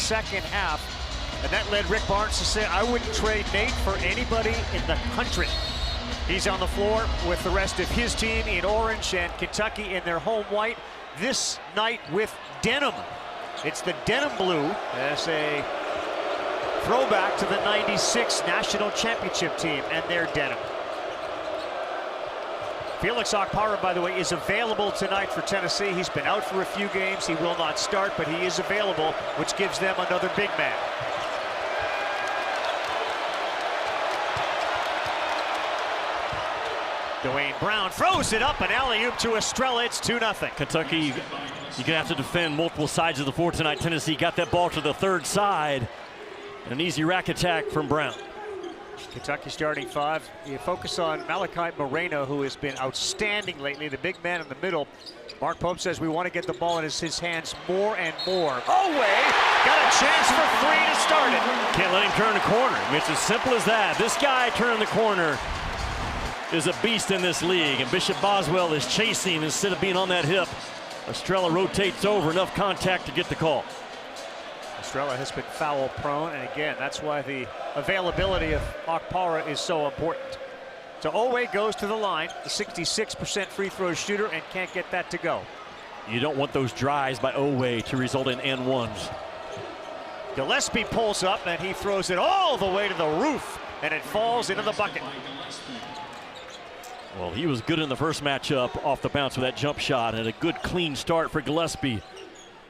second half. And that led Rick Barnes to say, I wouldn't trade Nate for anybody in the country. He's on the floor with the rest of his team in orange and Kentucky in their home white. This night with denim. It's the denim blue as a throwback to the '96 national championship team and their denim. Felix Okpara, by the way, is available tonight for Tennessee. He's been out for a few games. He will not start, but he is available, which gives them another big man. Dwayne Brown throws it up, and alley-oop to Estrella. It's 2-0. Kentucky, you're going to have to defend multiple sides of the floor tonight. Tennessee got that ball to the third side. An easy rack attack from Brown. Kentucky starting five. You focus on Malachi Moreno, who has been outstanding lately, the big man in the middle. Mark Pope says we want to get the ball in his hands more and more. Oweh got a chance for three to start it. Can't let him turn the corner. I mean, it's as simple as that. This guy turning the corner is a beast in this league, and Bishop Boswell is chasing instead of being on that hip. Estrella rotates over, enough contact to get the call. Estrella has been foul prone, and again, that's why the availability of Okpara is so important. So Oweh goes to the line, the 66% free throw shooter, and can't get that to go. You don't want those drives by Oweh to result in N1s. Gillespie pulls up, and he throws it all the way to the roof, and it falls into the bucket. Well, he was good in the first matchup off the bounce with that jump shot, and a good clean start for Gillespie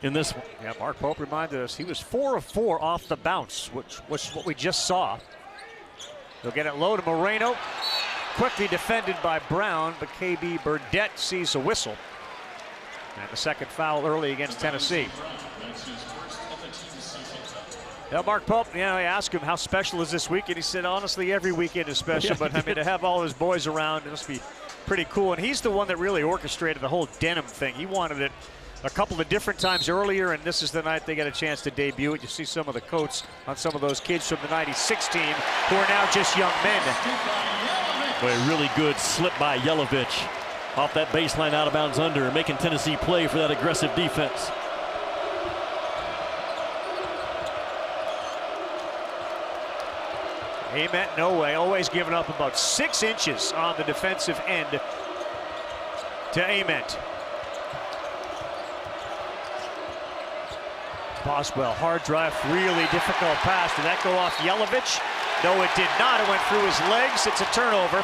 in this one. Yeah, Mark Pope reminded us he was 4 of 4 off the bounce, which was what we just saw. They'll get it low to Moreno. Quickly defended by Brown, but KB Burdett sees a whistle. And the second foul early against Tennessee. Now, Mark Pope, you know, I asked him how special is this weekend. He said, honestly, every weekend is special, but I mean, to have all his boys around, it must be pretty cool. And he's the one that really orchestrated the whole denim thing. He wanted it a couple of different times earlier, and this is the night they get a chance to debut it. You see some of the coats on some of those kids from the '96 team who are now just young men. Boy, a really good slip by Yelovich off that baseline out of bounds under, making Tennessee play for that aggressive defense. Ament Oweh, always giving up about 6 inches on the defensive end to Ament. Boswell, hard drive, really difficult pass. Did that go off Yelovich? No, it did not. It went through his legs. It's a turnover.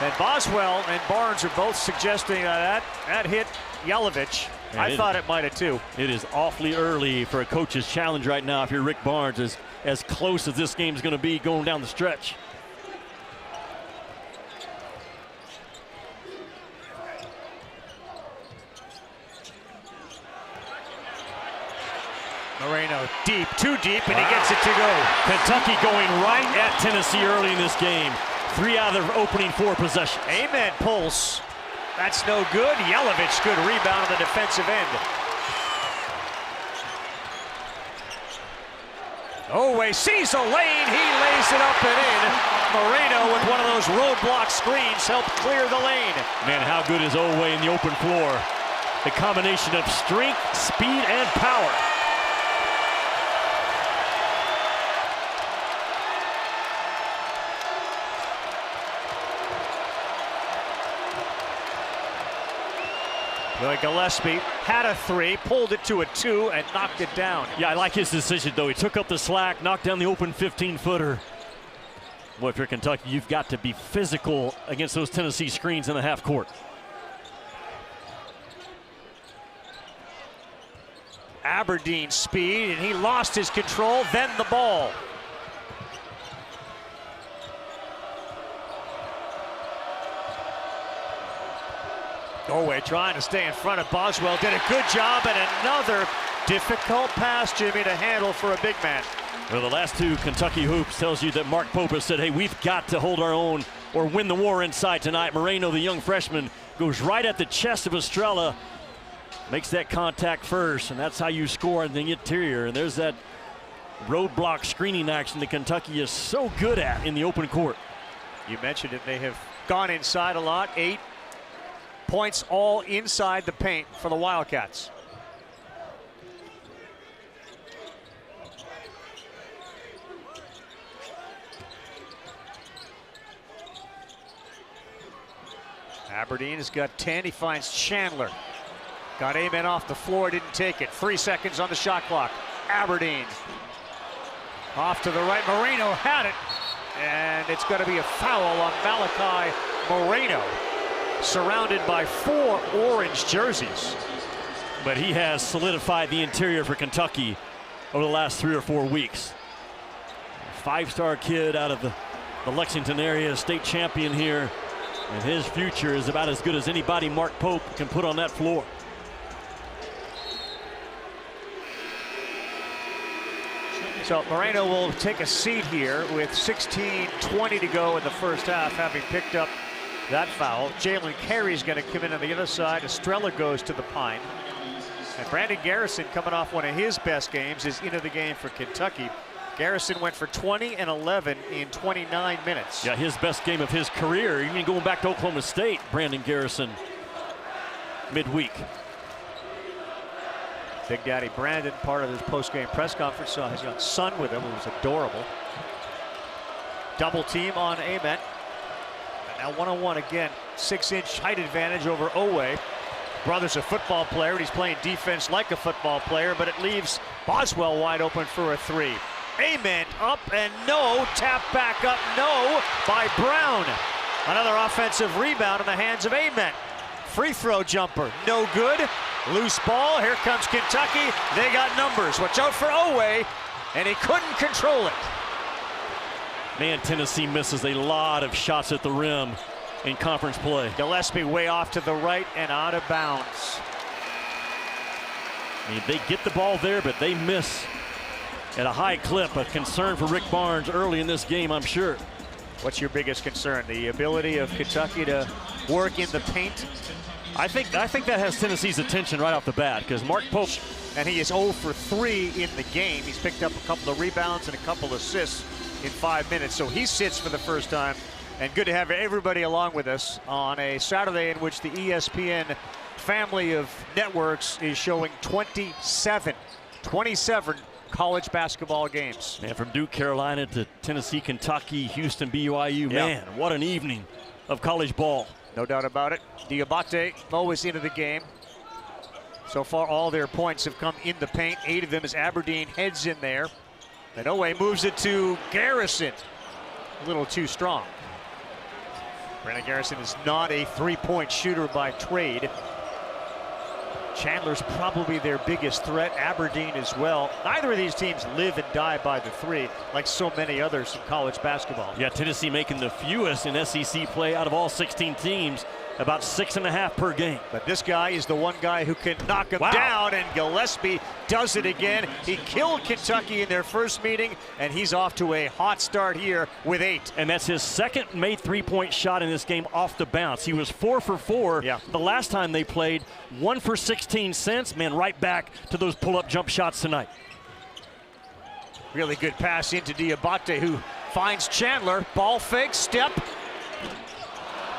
And Boswell and Barnes are both suggesting that hit Yelovich. I thought it might have too. It is awfully early for a coach's challenge right now if you're Rick Barnes, as close as this game's going to be going down the stretch. Moreno deep, too deep, and he gets it to go. Kentucky going right at Tennessee early in this game. 3 out of their opening 4 possessions. Ament pulls. That's no good. Yelovich, good rebound on the defensive end. Oweh sees a lane. He lays it up and in. Moreno with one of those roadblock screens helped clear the lane. Man, how good is Oweh in the open floor? The combination of strength, speed, and power. Gillespie had a 3, pulled it to a 2, and knocked it down. Yeah, I like his decision, though. He took up the slack, knocked down the open 15-footer. Boy, if you're Kentucky, you've got to be physical against those Tennessee screens in the half court. Aberdeen speed, and he lost his control, then the ball. Oweh trying to stay in front of Boswell, did a good job, and another difficult pass, Jimmy, to handle for a big man. Well, the last 2 Kentucky hoops tells you that Mark Pope has said, hey, we've got to hold our own or win the war inside tonight. Moreno, the young freshman, goes right at the chest of Estrella, makes that contact first, and that's how you score in the interior. And there's that roadblock screening action that Kentucky is so good at in the open court. You mentioned it, they have gone inside a lot. 8 points all inside the paint for the Wildcats. Aberdeen has got 10. He finds Chandler. Got Amen off the floor, didn't take it. 3 seconds on the shot clock. Aberdeen. Off to the right, Moreno had it. And it's going to be a foul on Malachi Moreno, surrounded by 4 orange jerseys. But he has solidified the interior for Kentucky over the last 3 or 4 weeks. 5-star kid out of the Lexington area, state champion here. And his future is about as good as anybody Mark Pope can put on that floor. So Moreno will take a seat here with 16:20 to go in the first half, having picked up that foul. Jalen Carey's going to come in on the other side. Estrella goes to the pine. And Brandon Garrison, coming off one of his best games, is into the game for Kentucky. Garrison went for 20 and 11 in 29 minutes. Yeah, his best game of his career, even going back to Oklahoma State, Brandon Garrison, midweek. Big Daddy Brandon, part of his post-game press conference, saw his young son with him, who was adorable. Double team on Amen. And now one-on-one again, 6-inch height advantage over Owe. Brother's a football player, and he's playing defense like a football player, but it leaves Boswell wide open for a 3. Amen up and no, tap back up, no, by Brown. Another offensive rebound in the hands of Amen. Free throw jumper, no good. Loose ball, here comes Kentucky. They got numbers. Watch out for Owe, and he couldn't control it. Man, Tennessee misses a lot of shots at the rim in conference play. Gillespie way off to the right and out of bounds. I mean, they get the ball there, but they miss at a high clip. A concern for Rick Barnes early in this game, I'm sure. What's your biggest concern? The ability of Kentucky to work in the paint? I think that has Tennessee's attention right off the bat, because Mark Pope, and he is 0 for 3 in the game. He's picked up a couple of rebounds and a couple of assists in 5 minutes, so he sits for the first time. And good to have everybody along with us on a Saturday in which the ESPN family of networks is showing 27 college basketball games. Man, from Duke, Carolina to Tennessee, Kentucky, Houston, BYU, man, what an evening of college ball. No doubt about it. Diabate always into the game. So far, all their points have come in the paint. 8 of them as Aberdeen heads in there. And Owe moves it to Garrison. A little too strong. Brandon Garrison is not a three-point shooter by trade. Chandler's probably their biggest threat. Aberdeen as well. Neither of these teams live and die by the 3, like so many others in college basketball. Yeah, Tennessee making the fewest in SEC play out of all 16 teams, about 6.5 per game. But this guy is the one guy who can knock him down, and Gillespie does it again. He killed Kentucky in their first meeting, and he's off to a hot start here with 8. And that's his second made three-point shot in this game off the bounce. He was 4 for 4 the last time they played, 1 for 16 since. Man, right back to those pull-up jump shots tonight. Really good pass into Diabate, who finds Chandler. Ball fake, step.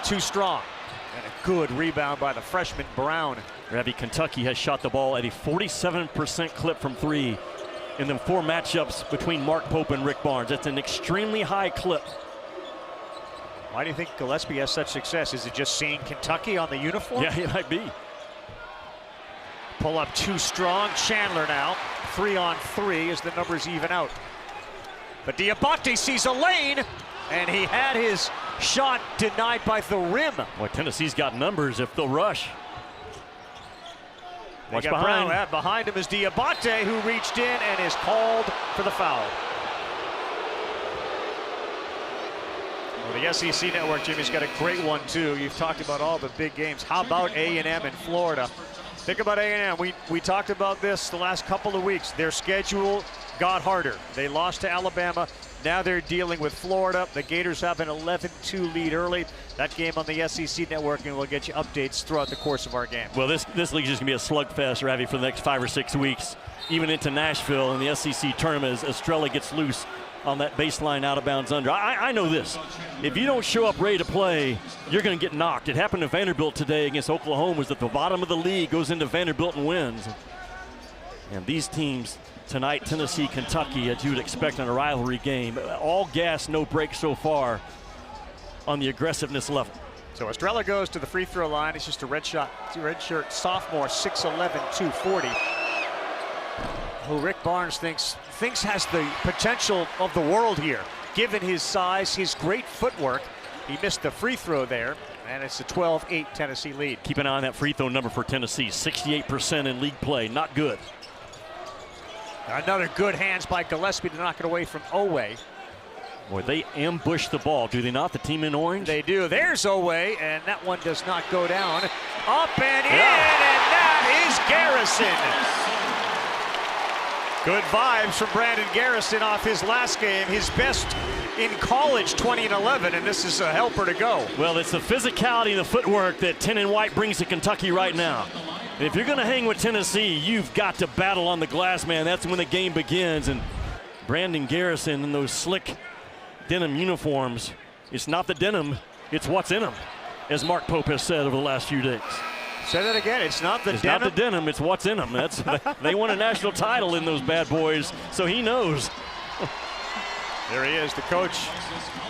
Too strong. And a good rebound by the freshman Brown. Ravi, Kentucky has shot the ball at a 47% clip from 3 in the 4 matchups between Mark Pope and Rick Barnes. That's an extremely high clip. Why do you think Gillespie has such success? Is it just seeing Kentucky on the uniform? Yeah, it might be. Pull up too strong. Chandler now. 3-on-3 as the numbers even out. But Diabate sees a lane, and he had his shot denied by the rim. Well, Tennessee's got numbers if they'll rush. Watch behind. Brown. Behind him is Diabate, who reached in and is called for the foul. Well, the SEC network, Jimmy's got a great one too. You've talked about all the big games. How about A&M in Florida? Think about A&M. We talked about this the last couple of weeks. Their schedule got harder. They lost to Alabama. Now they're dealing with Florida. The Gators have an 11-2 lead early. That game on the SEC network, and we'll get you updates throughout the course of our game. Well, this league is just going to be a slugfest, Ravi, for the next 5 or 6 weeks, even into Nashville in the SEC tournament as Estrella gets loose on that baseline out of bounds under. I know this. If you don't show up ready to play, you're going to get knocked. It happened to Vanderbilt today against Oklahoma, was at the bottom of the league, goes into Vanderbilt and wins. And these teams tonight, Tennessee, Kentucky, as you would expect on a rivalry game, all gas, no break so far on the aggressiveness level. So Estrella goes to the free throw line. He's just a red shirt sophomore, 6'11", 240. Who Rick Barnes thinks has the potential of the world here, given his size, his great footwork. He missed the free throw there, and it's a 12-8 Tennessee lead. Keep an eye on that free throw number for Tennessee, 68% in league play, not good. Another good hands by Gillespie to knock it away from Owe. Boy, they ambush the ball, do they not, the team in orange? They do. There's Owe, and that one does not go down. Up and in, and that is Garrison. Good vibes from Brandon Garrison off his last game, his best in college, 2011, and this is a helper to go. Well, it's the physicality and the footwork that Tin and White brings to Kentucky right now. And if you're going to hang with Tennessee, you've got to battle on the glass, man. That's when the game begins. And Brandon Garrison in those slick denim uniforms, it's not the denim, it's what's in them, as Mark Pope has said over the last few days. Say that again. It's not the denim. It's not the denim. It's what's in them. They won a national title in those bad boys, so he knows. There he is, the coach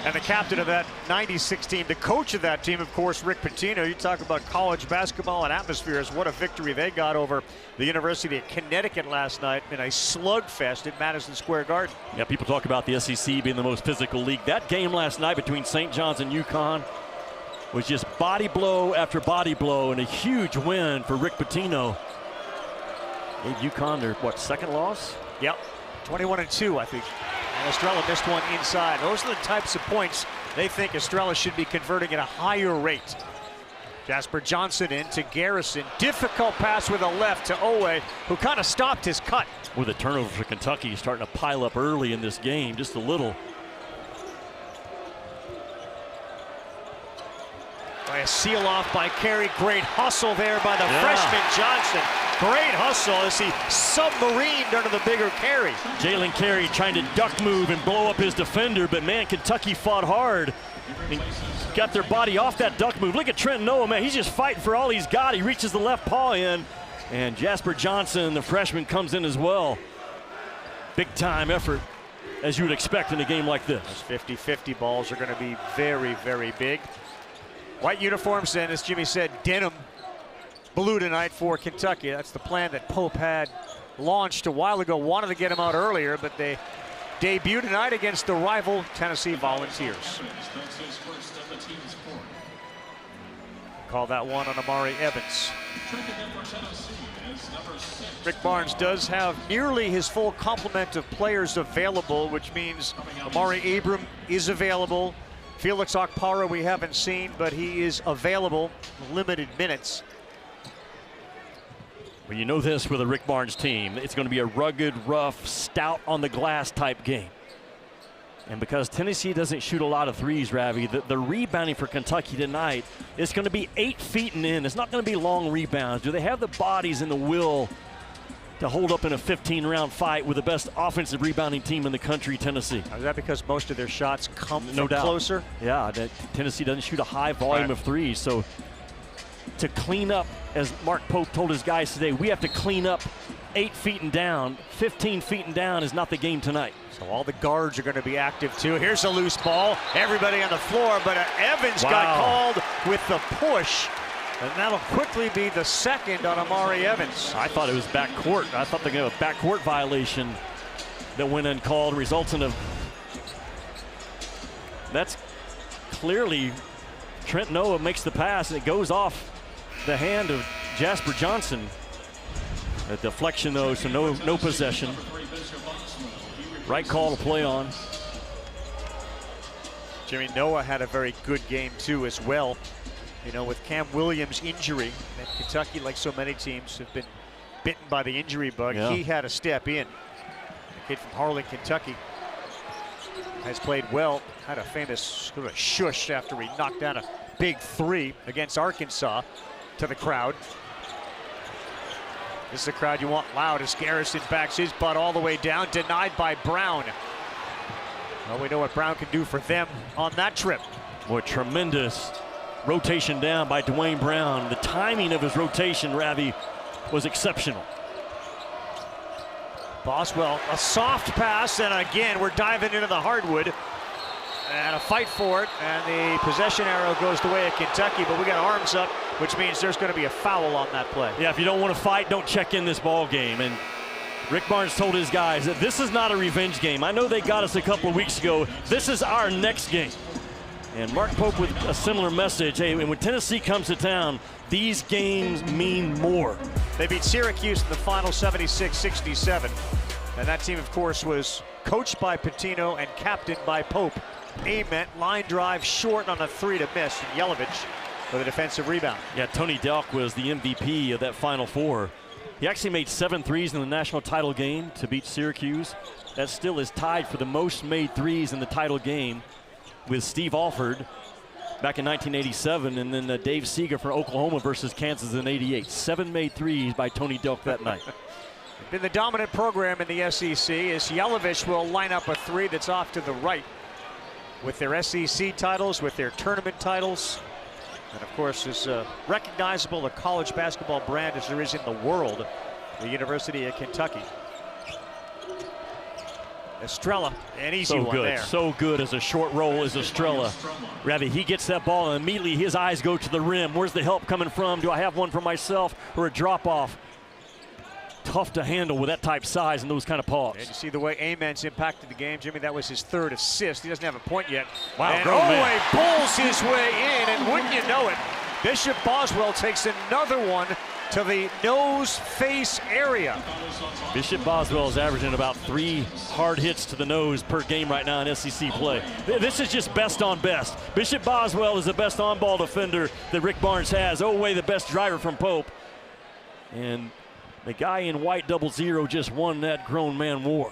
and the captain of that 96 team. The coach of that team, of course, Rick Pitino. You talk about college basketball and atmospheres. What a victory they got over the University of Connecticut last night in a slugfest at Madison Square Garden. Yeah, people talk about the SEC being the most physical league. That game last night between St. John's and UConn was just body blow after body blow, and a huge win for Rick Pitino. Gave UConn their, what, second loss? Yep, 21-2, I think. And Estrella missed one inside. Those are the types of points they think Estrella should be converting at a higher rate. Jasper Johnson into Garrison. Difficult pass with a left to Owe, who kind of stopped his cut. With a turnover for Kentucky starting to pile up early in this game, just a little. By a seal off by Carey. Great hustle there by the freshman Johnson. Great hustle as he submarined under the bigger Carey. Jalen Carey trying to duck move and blow up his defender, but man, Kentucky fought hard and got their body off that duck move. Look at Trent Noah, man, he's just fighting for all he's got. He reaches the left paw in, and Jasper Johnson, the freshman, comes in as well. Big time effort, as you would expect in a game like this. Those 50-50 balls are going to be very, very big. White uniforms then, as Jimmy said, denim blue tonight for Kentucky. That's the plan that Pope had launched a while ago. Wanted to get them out earlier, but they debut tonight against the rival Tennessee Volunteers. Call that one on Amari Evans. Rick Barnes does have nearly his full complement of players available, which means Amari Abram is available. Felix Okpara we haven't seen, but he is available, limited minutes. Well, you know this with a Rick Barnes team. It's going to be a rugged, rough, stout on the glass type game. And because Tennessee doesn't shoot a lot of threes, Ravi, the rebounding for Kentucky tonight is going to be 8 feet and in. It's not going to be long rebounds. Do they have the bodies and the will to hold up in a 15-round fight with the best offensive rebounding team in the country, Tennessee? Is that because most of their shots come no doubt. Closer? Yeah, Tennessee doesn't shoot a high volume of threes. So to clean up, as Mark Pope told his guys today, we have to clean up 8 feet and down. 15 feet and down is not the game tonight. So all the guards are going to be active too. Here's a loose ball. Everybody on the floor, but Evans got called with the push. And that'll quickly be the second on Amari Evans. I thought it was backcourt. I thought they were going to have a backcourt violation that went uncalled, results in a... That's clearly Trent Noah makes the pass, and it goes off the hand of Jasper Johnson. A deflection, though, so no possession. Right call to play on. Jimmy, Noah had a very good game, too, as well. You know, with Cam Williams' injury, and Kentucky, like so many teams, have been bitten by the injury bug. He had to step in. The kid from Harlan, Kentucky, has played well. Had a famous sort of shush after he knocked down a big three against Arkansas to the crowd. This is a crowd you want loud as Garrison backs his butt all the way down, denied by Brown. Well, we know what Brown can do for them on that trip. Boy, tremendous rotation down by Dwayne Brown. The timing of his rotation, Ravi, was exceptional. Boswell, a soft pass, and again, we're diving into the hardwood. And a fight for it, and the possession arrow goes the way of Kentucky, but we got arms up, which means there's going to be a foul on that play. Yeah, if you don't want to fight, don't check in this ball game. And Rick Barnes told his guys that this is not a revenge game. I know they got us a couple of weeks ago. This is our next game. And Mark Pope with a similar message. Hey, when Tennessee comes to town, these games mean more. They beat Syracuse in the final 76-67. And that team, of course, was coached by Pitino and captained by Pope. Ament, line drive short on a 3 to miss. And Yelovich with a defensive rebound. Yeah, Tony Delk was the MVP of that Final Four. He actually made 7 threes in the national title game to beat Syracuse. That still is tied for the most made threes in the title game with Steve Alford back in 1987, and then Dave Seeger for Oklahoma versus Kansas in '88. 7 made threes by Tony Delk that night. Been the dominant program in the SEC as Yelovich will line up a 3 that's off to the right. With their SEC titles, with their tournament titles, and of course as recognizable a college basketball brand as there is in the world, the University of Kentucky. Estrella, an easy one there. So good as a short roll is Estrella. Ravi, he gets that ball and immediately his eyes go to the rim. Where's the help coming from? Do I have one for myself or a drop off? Tough to handle with that type size and those kind of paws. And you see the way Ament's impacted the game, Jimmy. That was his 3rd assist. He doesn't have a point yet. Wow, and Oweh pulls his way in, and wouldn't you know it, Bishop Boswell takes another one to the nose face area. Bishop Boswell is averaging about 3 hard hits to the nose per game right now in SEC play. This is just best on best. Bishop Boswell is the best on-ball defender that Rick Barnes has. Oweh, the best driver from Pope. And the guy in white 00 just won that grown man war.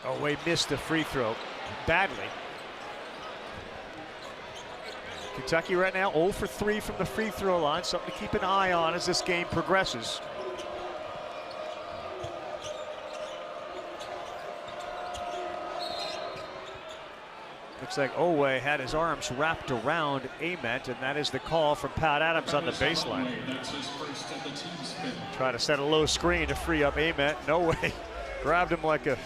Oweh missed the free throw badly. Kentucky right now 0 for 3 from the free throw line. Something to keep an eye on as this game progresses. Looks like Oweh had his arms wrapped around Ament, and that is the call from Pat Adams on the baseline. Try to set a low screen to free up Ament. Oweh grabbed him like a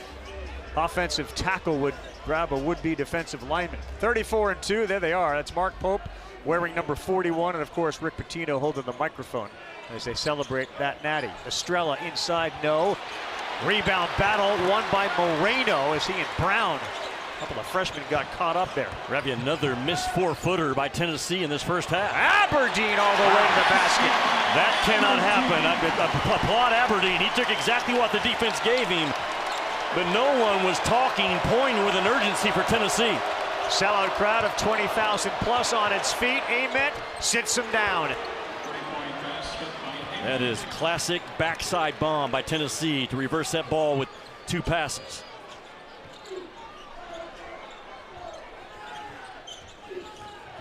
offensive tackle would grab a would-be defensive lineman. 34-2, there they are. That's Mark Pope wearing number 41, and of course Rick Pitino holding the microphone as they celebrate that natty. Estrella inside, no. Rebound battle won by Moreno as he and Brown, a couple of freshmen, got caught up there. Ravi, another missed 4-footer by Tennessee in this first half. Aberdeen all the way to the basket. That cannot happen. I applaud Aberdeen. He took exactly what the defense gave him, but no one was talking, pointing with an urgency for Tennessee. Sellout crowd of 20,000 plus on its feet. Ament sits him down. That is classic backside bomb by Tennessee to reverse that ball with 2 passes.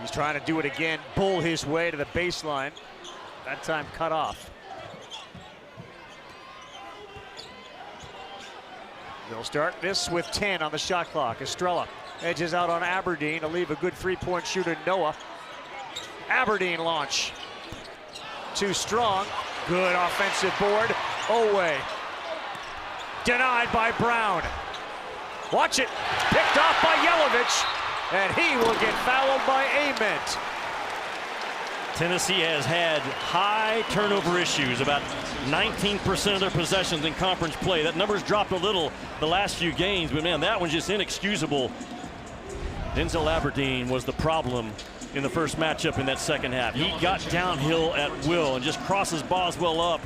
He's trying to do it again, bull his way to the baseline. That time cut off. They'll start this with 10 on the shot clock. Estrella edges out on Aberdeen to leave a good 3-point shooter, Noah. Aberdeen launch. Too strong. Good offensive board. Oweh. Denied by Brown. Watch it. Picked off by Yelovich. And he will get fouled by Ament. Tennessee has had high turnover issues, about 19% of their possessions in conference play. That number's dropped a little the last few games, but man, that one's just inexcusable. Denzel Aberdeen was the problem in the first matchup in that second half. He got downhill at will and just crosses Boswell up.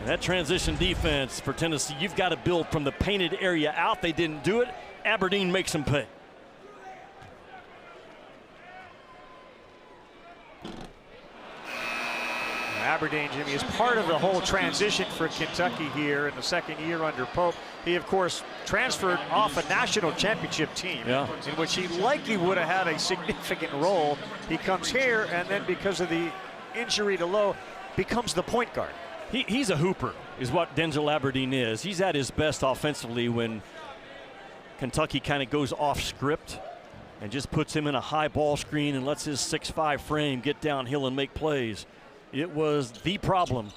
And that transition defense for Tennessee, you've got to build from the painted area out. They didn't do it. Aberdeen makes them pay. Aberdeen, Jimmy, is part of the whole transition for Kentucky here in the second year under Pope. He, of course, transferred off a national championship team in which he likely would have had a significant role. He comes here, and then because of the injury to Lowe, becomes the point guard. He's a hooper, is what Denzel Aberdeen is. He's at his best offensively when Kentucky kind of goes off script and just puts him in a high ball screen and lets his 6'5" frame get downhill and make plays. It was the problem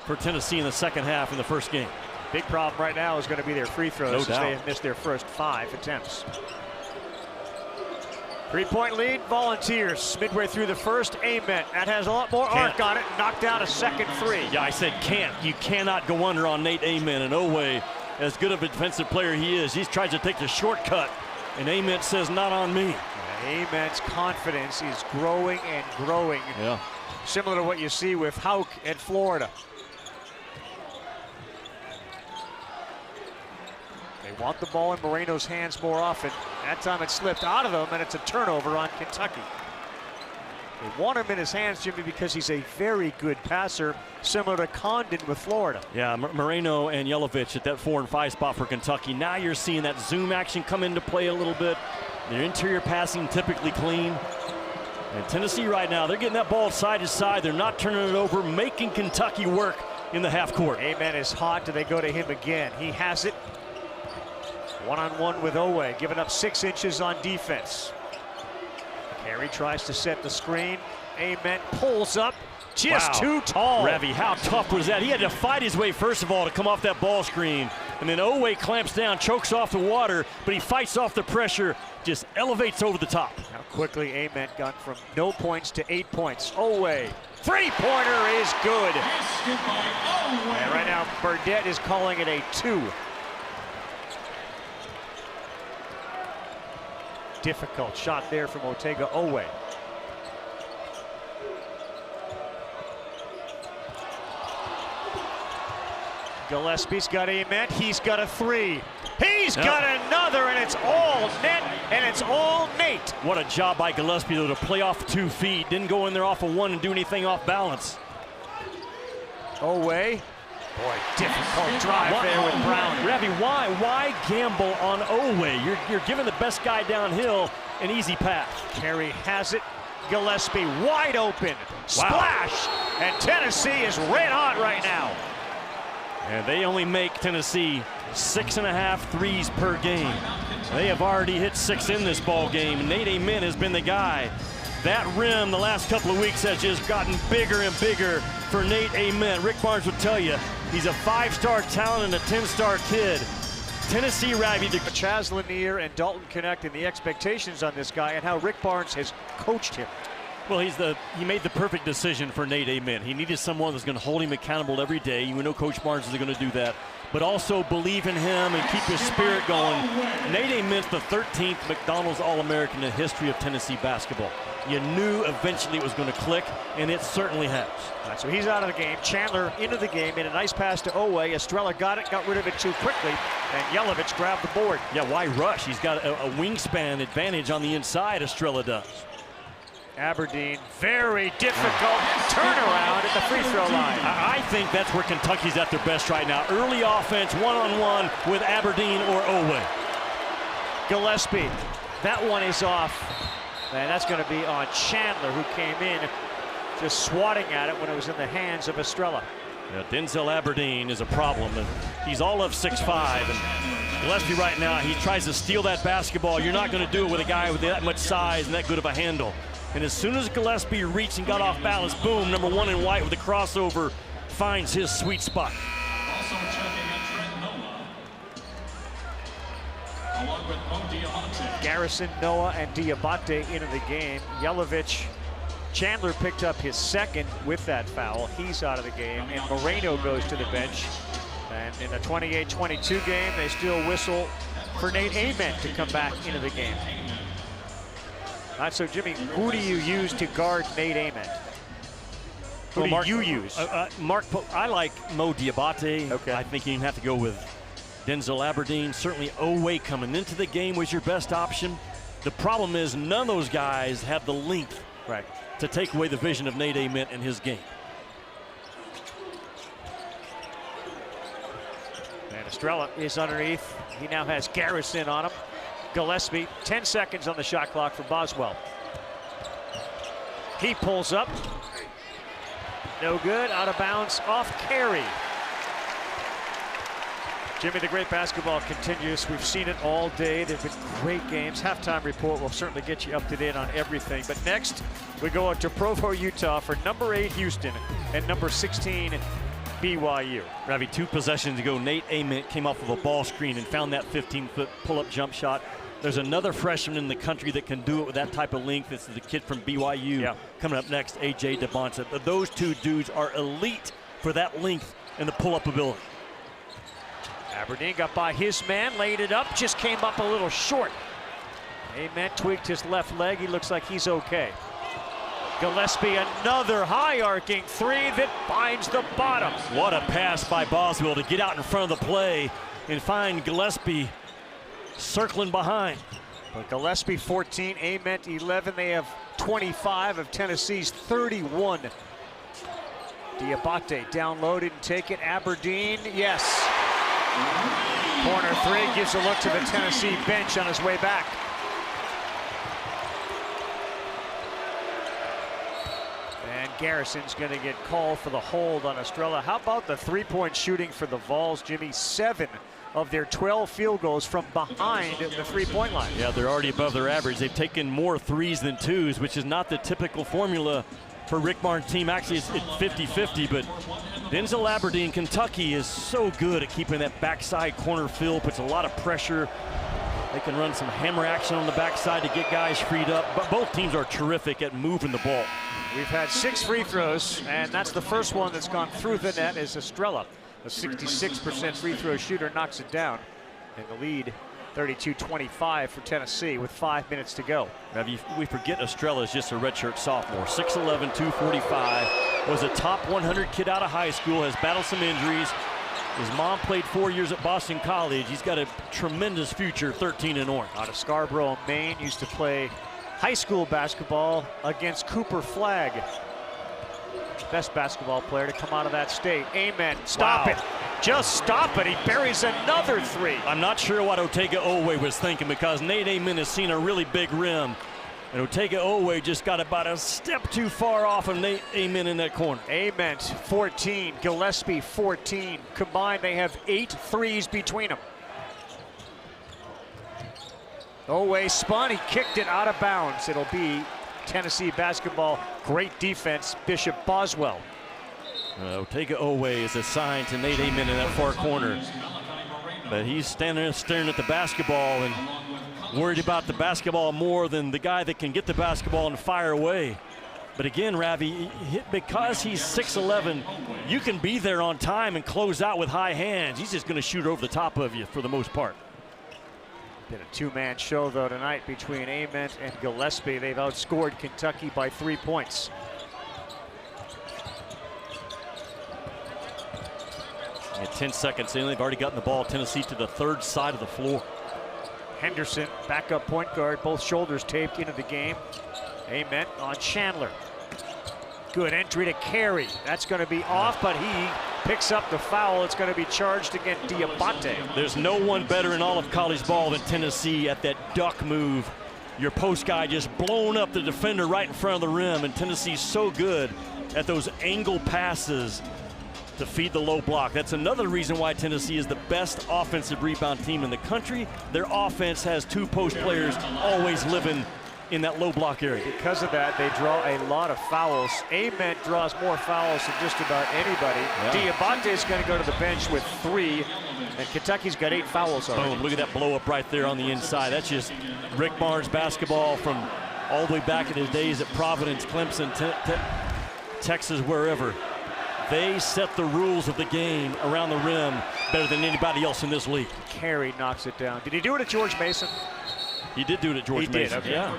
for Tennessee in the second half in the first game. Big problem right now is going to be their free throws, No as doubt. they have missed their first 5 attempts. 3-point lead, Volunteers. Midway through the first, Ament. That has a lot more arc on it. Knocked down a second three. Yeah, I said can't. You cannot go under on Nate Ament. And Owe, as good of a defensive player he is, he's tries to take the shortcut. And Ament says, not on me. Ament's confidence is growing and growing. Yeah. Similar to what you see with Hauk at Florida. They want the ball in Moreno's hands more often. That time it slipped out of them, and it's a turnover on Kentucky. They want him in his hands, Jimmy, because he's a very good passer, similar to Condon with Florida. Yeah, Moreno and Yelovich at that 4 and 5 spot for Kentucky. Now you're seeing that zoom action come into play a little bit. Their interior passing typically clean. And Tennessee right now, they're getting that ball side to side. They're not turning it over, making Kentucky work in the half court. Ament is hot. Do they go to him again? He has it. One-on-one with Owe, giving up 6 inches on defense. Carey tries to set the screen. Ament pulls up, just too tall. Ravi, how tough was that? He had to fight his way, first of all, to come off that ball screen. And then Owe clamps down, chokes off the water, but he fights off the pressure, just elevates over the top. How quickly Ament got from no points to 8 points. Owe, three-pointer is good. And right now, Burdett is calling it a 2. Difficult shot there from Otega Owe. Gillespie's got Ament. He's got a 3. He's got another, and it's all net, and it's all Nate. What a job by Gillespie, though, to play off 2 feet. Didn't go in there off of 1 and do anything off balance. Owe. Boy, difficult drive there with Brown. Ravi, why gamble on Owe? You're giving the best guy downhill an easy pass. Carey has it. Gillespie wide open. Splash! And Tennessee is red hot right now. And they only make Tennessee 6.5 threes per game. They have already hit 6 in this ball game. Nate Ament has been the guy. That rim the last couple of weeks has just gotten bigger and bigger for Nate Ament. Rick Barnes would tell you he's a 5-star talent and a 10-star kid. Tennessee, Ravi. Chaz Lanier and Dalton Connect and the expectations on this guy and how Rick Barnes has coached him. Well, he made the perfect decision for Nate Ament. He needed someone that's going to hold him accountable every day. You know Coach Barnes is going to do that. But also believe in him and keep his spirit going. Nate Ament's the 13th McDonald's All-American in the history of Tennessee basketball. You knew eventually it was going to click, and it certainly has. Right, so he's out of the game. Chandler into the game, made a nice pass to Owe. Estrella got it, got rid of it too quickly, and Yelovich grabbed the board. Yeah, why rush? He's got a wingspan advantage on the inside, Estrella does. Aberdeen, very difficult turnaround at the free throw line. I think that's where Kentucky's at their best right now. Early offense, one-on-one with Aberdeen or Owe. Gillespie, that one is off. And that's going to be on Chandler, who came in just swatting at it when it was in the hands of Estrella. Yeah, Denzel Aberdeen is a problem, and he's all of 6'5", and Gillespie right now, he tries to steal that basketball. You're not going to do it with a guy with that much size and that good of a handle. And as soon as Gillespie reached and got off balance, boom, number 1 in white with the crossover finds his sweet spot. Also checking in Trent Noah, along with Mo Diabate. Garrison, Noah, and Diabate into the game. Yelovich, Chandler picked up his 2nd with that foul. He's out of the game, and Moreno goes to the bench. And in the 28-22 game, they still whistle for Nate Ament to come back into the game. All right, so Jimmy, who do you use to guard Nate Ament? Who do you use? I like Mo Diabate. Okay. I think you have to go with Denzel Aberdeen. Certainly Owe coming into the game was your best option. The problem is none of those guys have the length to take away the vision of Nate Ament in his game. And Estrella is underneath. He now has Garrison on him. Gillespie, 10 seconds on the shot clock for Boswell. He pulls up. No good, out of bounds, off Carey. Jimmy, the great basketball continues. We've seen it all day. They've been great games. Halftime report will certainly get you up to date on everything. But next, we go out to Provo, Utah for number 8 Houston and number 16 BYU. Ravi, 2 possessions ago, Nate Ament came off of a ball screen and found that 15-foot pull-up jump shot. There's another freshman in the country that can do it with that type of length. This is the kid from BYU coming up next, A.J. DeBonta. But those two dudes are elite for that length and the pull-up ability. Aberdeen got by his man, laid it up, just came up a little short. Ament tweaked his left leg. He looks like he's okay. Gillespie, another high arcing three that finds the bottom. What a pass by Boswell to get out in front of the play and find Gillespie circling behind. But Gillespie 14, Ament 11. They have 25 of Tennessee's 31. Diabate down low, didn't take it. Aberdeen, yes. Corner three gives a look to the Tennessee bench on his way back. And Garrison's going to get called for the hold on Estrella. How about the three-point shooting for the Vols, Jimmy? 7 of their 12 field goals from behind the three-point line. Yeah, they're already above their average. They've taken more threes than twos, which is not the typical formula for Rick Barnes' team. Actually, it's 50-50, but Denzel Aberdeen, Kentucky, is so good at keeping that backside corner fill, puts a lot of pressure. They can run some hammer action on the backside to get guys freed up, but both teams are terrific at moving the ball. We've had 6 free throws, and that's the first one that's gone through the net is Estrella. A 66% free throw shooter knocks it down. And the lead, 32-25 for Tennessee with 5 minutes to go. Now, we forget Estrella is just a redshirt sophomore. 6'11", 245, was a top 100 kid out of high school, has battled some injuries. His mom played 4 years at Boston College. He's got a tremendous future, 13 and orange. Out of Scarborough, Maine, used to play high school basketball against Cooper Flagg. Best basketball player to come out of that state. Amen. Stop it. Just stop it. He buries another three. I'm not sure what Otega Oweh was thinking, because Nate Amen has seen a really big rim. And Otega Oweh just got about a step too far off of Nate Amen in that corner. Amen 14, Gillespie 14. Combined, they have 8 threes between them. Oweh spun, he kicked it out of bounds. It'll be Tennessee basketball. Great defense, Bishop Boswell. Otega Oweh is assigned to Nate Amen in that far corner. But he's standing there staring at the basketball and worried about the basketball more than the guy that can get the basketball and fire away. But again, Ravi, because he's 6'11", you can be there on time and close out with high hands. He's just going to shoot over the top of you for the most part. Been a two-man show, though, tonight between Ament and Gillespie. They've outscored Kentucky by 3 points. And 10 seconds in, they've already gotten the ball, Tennessee, to the third side of the floor. Henderson, backup point guard, both shoulders taped into the game. Ament on Chandler. Good entry to Carey. That's going to be off, but he picks up the foul. It's going to be charged against Diabate. There's no one better in all of college ball than Tennessee at that duck move. Your post guy just blown up the defender right in front of the rim, and Tennessee's so good at those angle passes to feed the low block. That's another reason why Tennessee is the best offensive rebound team in the country. Their offense has 2 post players always living in that low block area. Because of that, they draw a lot of fouls. Ament draws more fouls than just about anybody. Diabate is going to go to the bench with 3, and Kentucky's got 8 fouls already. Boom, look at that blow up right there on the inside. That's just Rick Barnes basketball from all the way back in his days at Providence, Clemson, Texas, wherever. They set the rules of the game around the rim better than anybody else in this league. Carey knocks it down. Did he do it at George Mason? He did do it at George Mason. Did, okay. Yeah.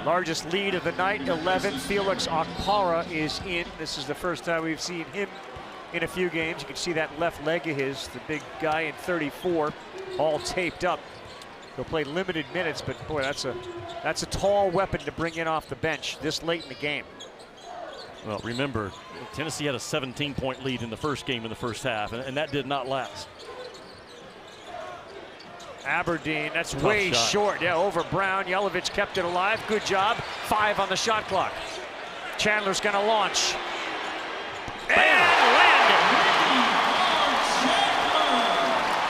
Largest lead of the night, 11. Felix Okpara is in. This is the first time we've seen him in a few games. You can see that left leg of his, the big guy in 34, all taped up. He'll play limited minutes, but boy, that's a tall weapon to bring in off the bench this late in the game. Well, remember, Tennessee had a 17-point lead in the first game in the first half, and that did not last. Aberdeen, that's way short. Yeah, over Brown. Yelovich kept it alive. Good job. 5 on the shot clock. Chandler's going to launch. Bam! And landed.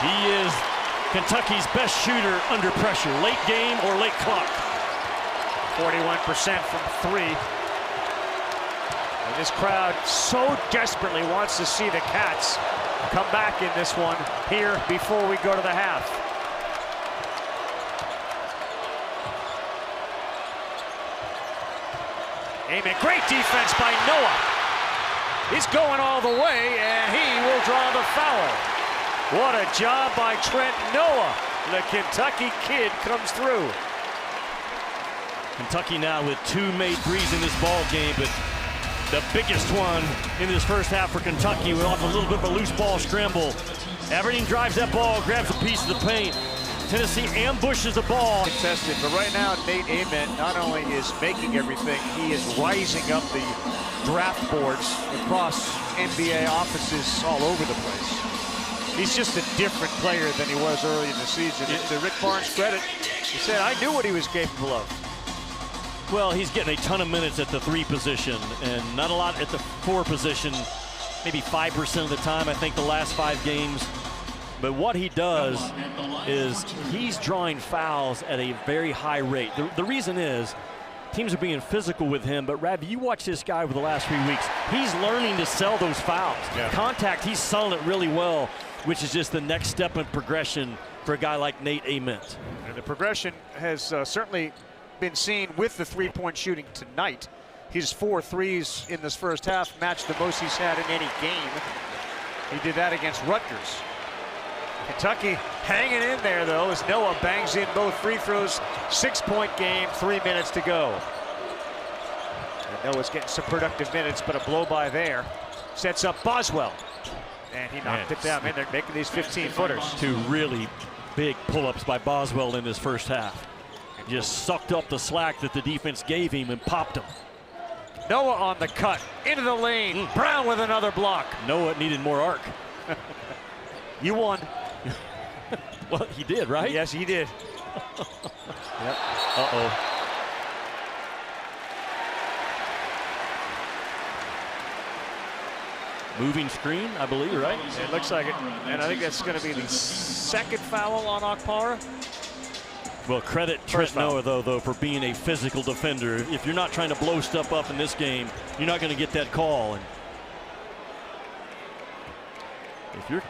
He is Kentucky's best shooter under pressure, late game or late clock. 41% from 3. And this crowd so desperately wants to see the Cats come back in this one here before we go to the half. Amen. Great defense by Noah. He's going all the way, and he will draw the foul. What a job by Trent Noah. The Kentucky kid comes through. Kentucky now with 2 made threes in this ball game, but the biggest one in this first half for Kentucky went off a little bit of a loose ball scramble. Aberdeen drives that ball, grabs a piece of the paint. Tennessee ambushes the ball. Contested, but right now Nate Ament not only is making everything, he is rising up the draft boards across NBA offices all over the place. He's just a different player than he was early in the season. And to Rick Barnes' credit, he said, I knew what he was capable of. Well, he's getting a ton of minutes at the 3 position and not a lot at the 4 position, maybe 5% of the time, I think, the last 5 games. But what he does is he's drawing fouls at a very high rate. The reason is teams are being physical with him, but Ravi, you watch this guy over the last 3 weeks. He's learning to sell those fouls. Yeah. Contact, he's selling it really well, which is just the next step in progression for a guy like Nate Ament. And the progression has certainly been seen with the 3-point shooting tonight. His 4 threes in this first half matched the most he's had in any game. He did that against Rutgers. Kentucky hanging in there, though, as Noah bangs in both free throws. 6-point game, 3 minutes to go. And Noah's getting some productive minutes, but a blow-by there. Sets up Boswell. And he knocked it down. Man, they're making these 15-footers. 2 really big pull-ups by Boswell in this first half. Just sucked up the slack that the defense gave him and popped him. Noah on the cut, into the lane. Brown with another block. Noah needed more arc. You won. Well, he did, right? Yes, he did. Yep. Uh-oh. Moving screen, I believe, right? It looks like it. And I think that's going to be the 2nd foul on Okpara. Well, credit Trent Noah, though, for being a physical defender. If you're not trying to blow stuff up in this game, you're not going to get that call. And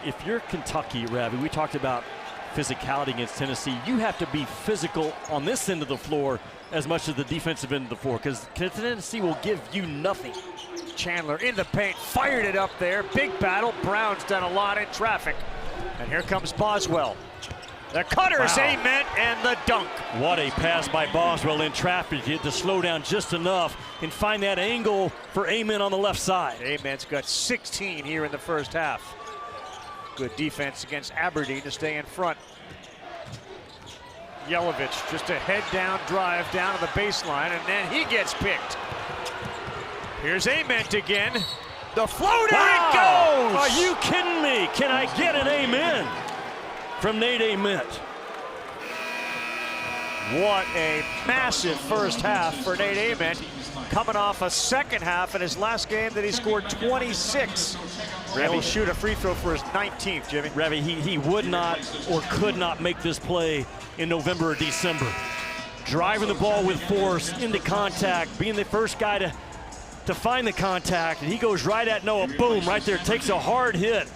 if you're Kentucky, Ravi, we talked about physicality against Tennessee. You have to be physical on this end of the floor as much as the defensive end of the floor, because Tennessee will give you nothing. Chandler in the paint, fired it up there. Big battle. Brown's done a lot in traffic. And here comes Boswell. The cutters, Ament, and the dunk. What a pass by Boswell in traffic. He had to slow down just enough and find that angle for Ament on the left side. Ament's got 16 here in the first half. Good defense against Aberdeen to stay in front. Yelovich, just a head-down drive down to the baseline, and then he gets picked. Here's Ament again. The floater, it goes! Are you kidding me? Can I get an amen from Nate Ament? What a massive first half for Nate Ament, coming off a second half in his last game that he scored 26. He'll shoot a free throw for his 19th, Jimmy. Ravi, he would not or could not make this play in November or December. Driving the ball with force into contact, being the first guy to find the contact, and he goes right at Noah, boom, right there, takes a hard hit.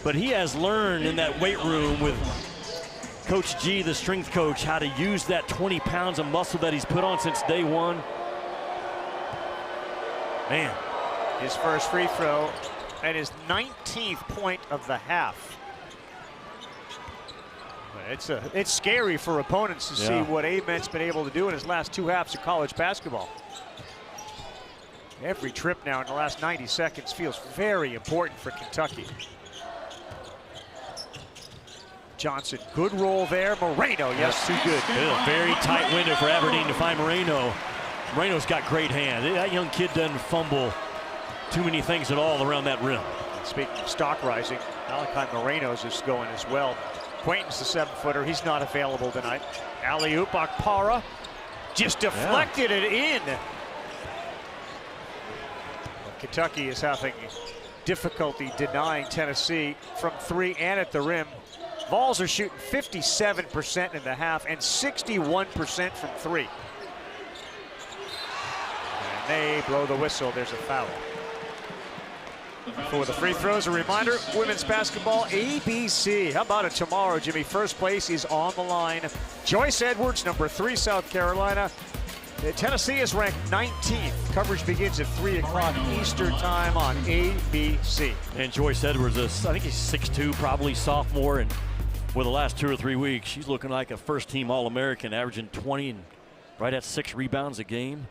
But he has learned in that weight room with Coach G, the strength coach, how to use that 20 pounds of muscle that he's put on since day one. Man. His first free throw and his 19th point of the half. It's scary for opponents to see what Ament's been able to do in his last 2 halves of college basketball. Every trip now in the last 90 seconds feels very important for Kentucky. Johnson, good roll there. Moreno, yes, too good. A very tight window for Aberdeen to find Moreno. Moreno's got great hands. That young kid doesn't fumble too many things at all around that rim. Speaking of stock rising, Malachi Moreno's is going as well. Quainton's the 7-footer. He's not available tonight. Alley-oop, Okpara just deflected it in. Kentucky is having difficulty denying Tennessee from 3 and at the rim. Vols are shooting 57% in the half and 61% from 3. And they blow the whistle. There's a foul. For the free throws, a reminder, women's basketball, ABC. How about it tomorrow, Jimmy? First place is on the line. Joyce Edwards, number 3, South Carolina. Tennessee is ranked 19th. Coverage begins at 3 o'clock Eastern time on ABC. And Joyce Edwards, I think he's 6'2", probably sophomore, and for the last 2 or 3 weeks, she's looking like a first-team All-American, averaging 20 and right at 6 rebounds a game.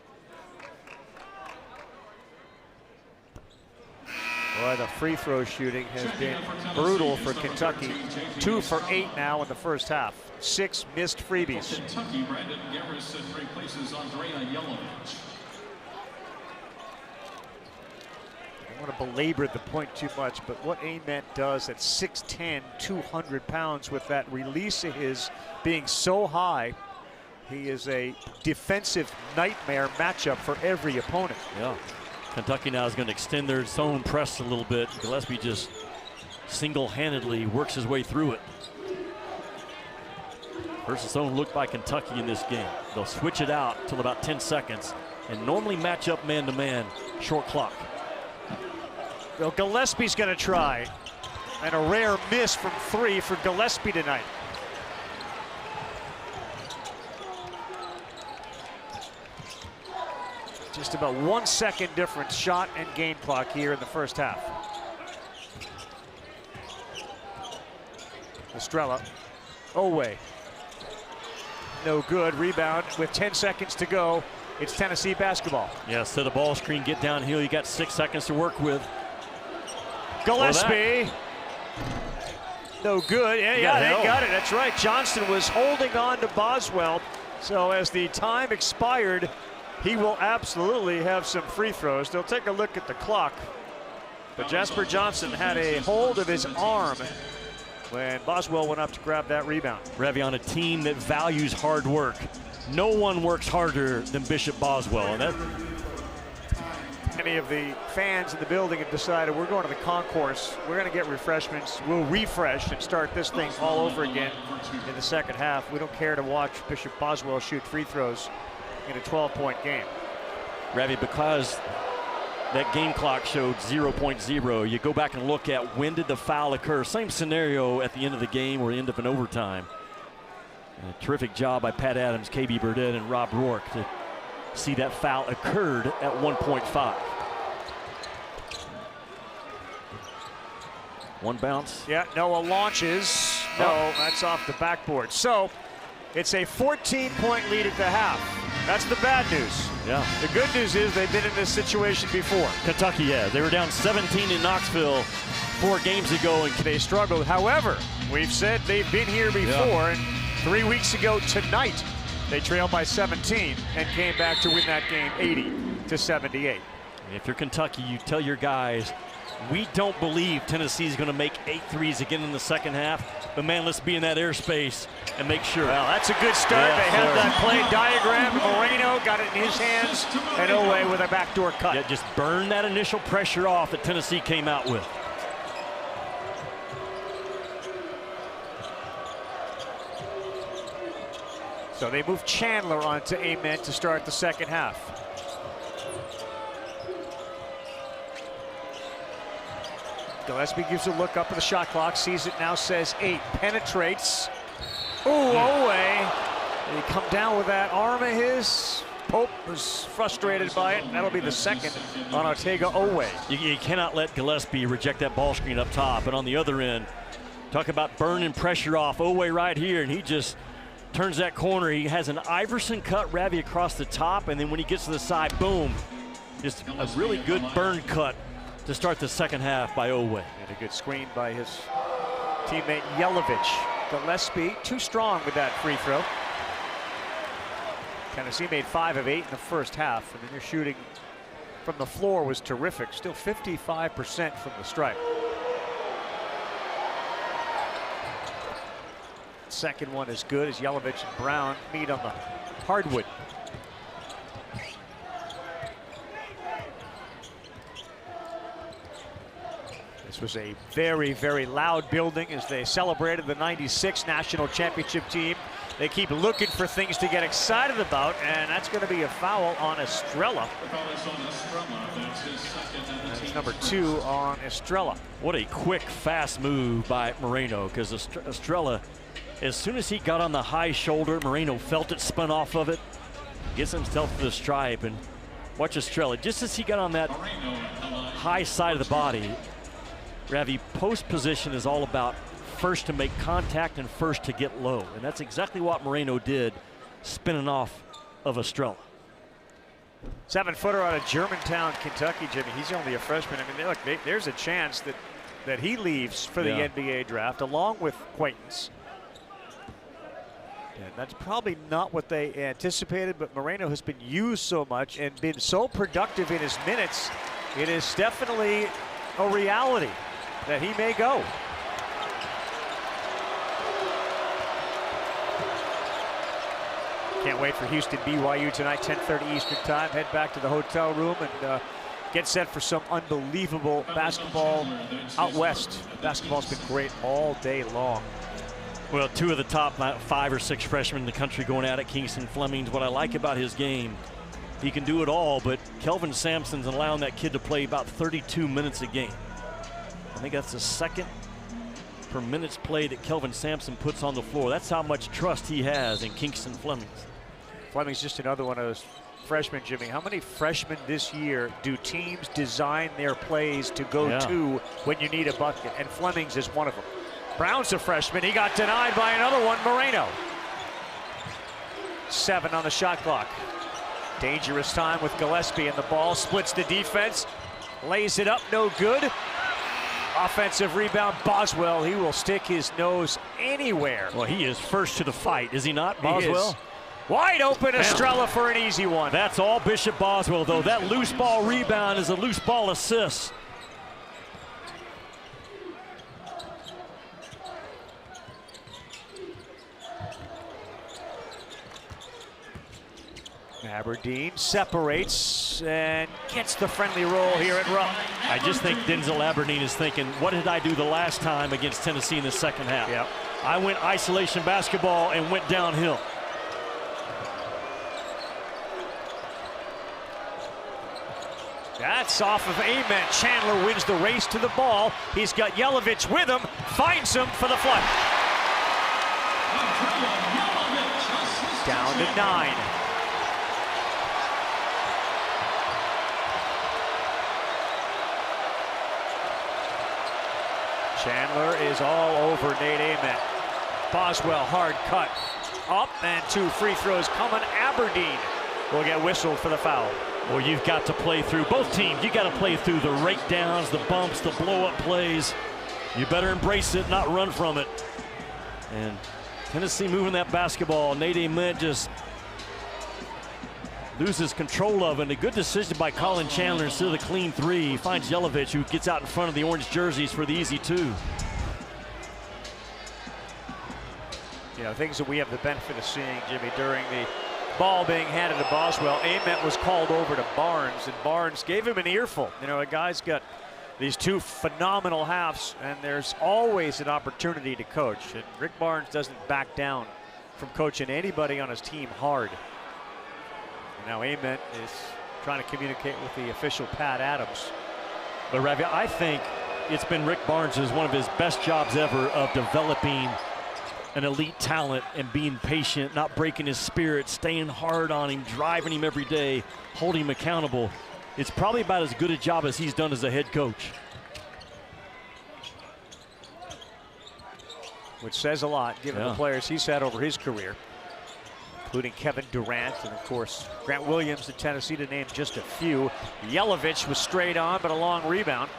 Boy, the free throw shooting has been brutal for Kentucky. 2 for 8 now in the first half. 6 missed freebies. Kentucky, Brandon Garrison replaces Andrea Yelovich. I don't want to belabor the point too much, but what Ament does at 6'10", 200 pounds with that release of his being so high, he is a defensive nightmare matchup for every opponent. Yeah. Kentucky now is going to extend their zone press a little bit. Gillespie just single-handedly works his way through it. First zone look by Kentucky in this game. They'll switch it out till about 10 seconds and normally match up man-to-man, short clock. Well, Gillespie's going to try, and a rare miss from 3 for Gillespie tonight. Just about 1 second difference, shot and game clock here in the first half. Estrella, Owe. No good, rebound with 10 seconds to go. It's Tennessee basketball. Yeah, set a ball screen, get downhill. You got 6 seconds to work with. Gillespie. No good. Yeah, they got it. That's right. Johnston was holding on to Boswell. So as the time expired, he will absolutely have some free throws. They'll take a look at the clock. But Jasper Johnson had a hold of his arm when Boswell went up to grab that rebound. Ravi, on a team that values hard work, no one works harder than Bishop Boswell. And that, many of the fans in the building have decided we're going to the concourse. We're going to get refreshments. We'll refresh and start this thing all over again in the second half. We don't care to watch Bishop Boswell shoot free throws in a 12-point game. Ravi, because that game clock showed 0.0, you go back and look at when did the foul occur. Same scenario at the end of the game or the end of an overtime. And a terrific job by Pat Adams, KB Burdett, and Rob Rourke to see that foul occurred at 1.5. One bounce. Yeah, Noah launches. No, that's off the backboard. So it's a 14-point lead at the half. That's the bad news. Yeah. The good news is they've been in this situation before. Kentucky, yeah. They were down 17 in Knoxville 4 games ago, and they struggled. However, we've said they've been here before, and 3 weeks ago tonight, they trailed by 17 and came back to win that game 80-78. If you're Kentucky, you tell your guys, we don't believe Tennessee's going to make 8 threes again in the second half, but man, let's be in that airspace and make sure. Well, that's a good start. Yeah, they have that play diagram. Moreno got it in his hands, and Owe with a backdoor cut. Yeah, just burn that initial pressure off that Tennessee came out with. So they move Chandler onto Ament to start the second half. Gillespie gives a look up at the shot clock, sees it now, says 8, penetrates. Ooh, Owe. Did he come down with that arm of his? Pope was frustrated by it. That'll be the second on Ortega Owe. You cannot let Gillespie reject that ball screen up top. And on the other end, talk about burning pressure off. Owe right here, and he just turns that corner. He has an Iverson cut, Ravi, across the top, and then when he gets to the side, boom. Just a really good burn cut to start the second half by Owe. And a good screen by his teammate Yelovich. Gillespie too strong with that free throw. Tennessee made 5 of 8 in the first half, and then their shooting from the floor was terrific. Still 55% from the stripe. Second one is good as Yelovich and Brown meet on the hardwood. This was a very, very loud building as they celebrated the '96 national championship team. They keep looking for things to get excited about, and that's going to be a foul on Estrella. That's number 2 on Estrella. What a quick, fast move by Moreno, because Estrella, as soon as he got on the high shoulder, Moreno felt it, spun off of it. Gets himself to the stripe, and watch Estrella. Just as he got on that high side of the body, Ravi, post position is all about first to make contact and first to get low. And that's exactly what Moreno did, spinning off of Estrella. 7-footer out of Germantown, Kentucky, Jimmy. He's only a freshman. I mean, look, there's a chance that he leaves for the NBA draft along with Quaintance. And that's probably not what they anticipated, but Moreno has been used so much and been so productive in his minutes. It is definitely a reality that he may go. Can't wait for Houston BYU tonight, 10:30 Eastern time. Head back to the hotel room and get set for some unbelievable basketball out west. Basketball's been great all day long. Well, two of the top 5 or 6 freshmen in the country going at it. Kingston Fleming's. What I like about his game, he can do it all, but Kelvin Sampson's allowing that kid to play about 32 minutes a game. I think that's the second per minutes played that Kelvin Sampson puts on the floor. That's how much trust he has in Kingston Fleming's. Fleming's just another one of those freshmen, Jimmy. How many freshmen this year do teams design their plays to go to when you need a bucket? And Fleming's is one of them. Brown's a freshman. He got denied by another one, Moreno. 7 on the shot clock. Dangerous time with Gillespie, and the ball splits the defense. Lays it up, no good. Offensive rebound, Boswell. He will stick his nose anywhere. Well, he is first to the fight, is he not, Boswell? He wide open, Estrella for an easy one. That's all Bishop Boswell, though. That loose ball rebound is a loose ball assist. Aberdeen separates and gets the friendly roll here at Rupp. I just think Denzel Aberdeen is thinking, what did I do the last time against Tennessee in the second half? Yep. I went isolation basketball and went downhill. That's off of Ament. Chandler wins the race to the ball. He's got Yelovich with him, finds him for the flush. Down to 9. Chandler is all over Nate Ament. Boswell, hard cut. Up, and 2 free throws coming. Aberdeen will get whistled for the foul. Well, you've got to play through, both teams, you got to play through the rake downs, the bumps, the blow-up plays. You better embrace it, not run from it. And Tennessee moving that basketball. Nate Ament just loses control of it. And a good decision by Colin Chandler instead of the clean 3. He finds Yelovich, who gets out in front of the orange jerseys for the easy 2. You know, things that we have the benefit of seeing, Jimmy, during the ball being handed to Boswell. Ament was called over to Barnes, and Barnes gave him an earful. You know, a guy's got these 2 phenomenal halves, and there's always an opportunity to coach. And Rick Barnes doesn't back down from coaching anybody on his team hard. And now Ament is trying to communicate with the official Pat Adams. But Ravi, I think it's been Rick Barnes' one of his best jobs ever of developing an elite talent and being patient, not breaking his spirit, staying hard on him, driving him every day, holding him accountable. It's probably about as good a job as he's done as a head coach. Which says a lot, given the players he's had over his career, including Kevin Durant and, of course, Grant Williams at Tennessee, to name just a few. Yelovich was straight on, but a long rebound.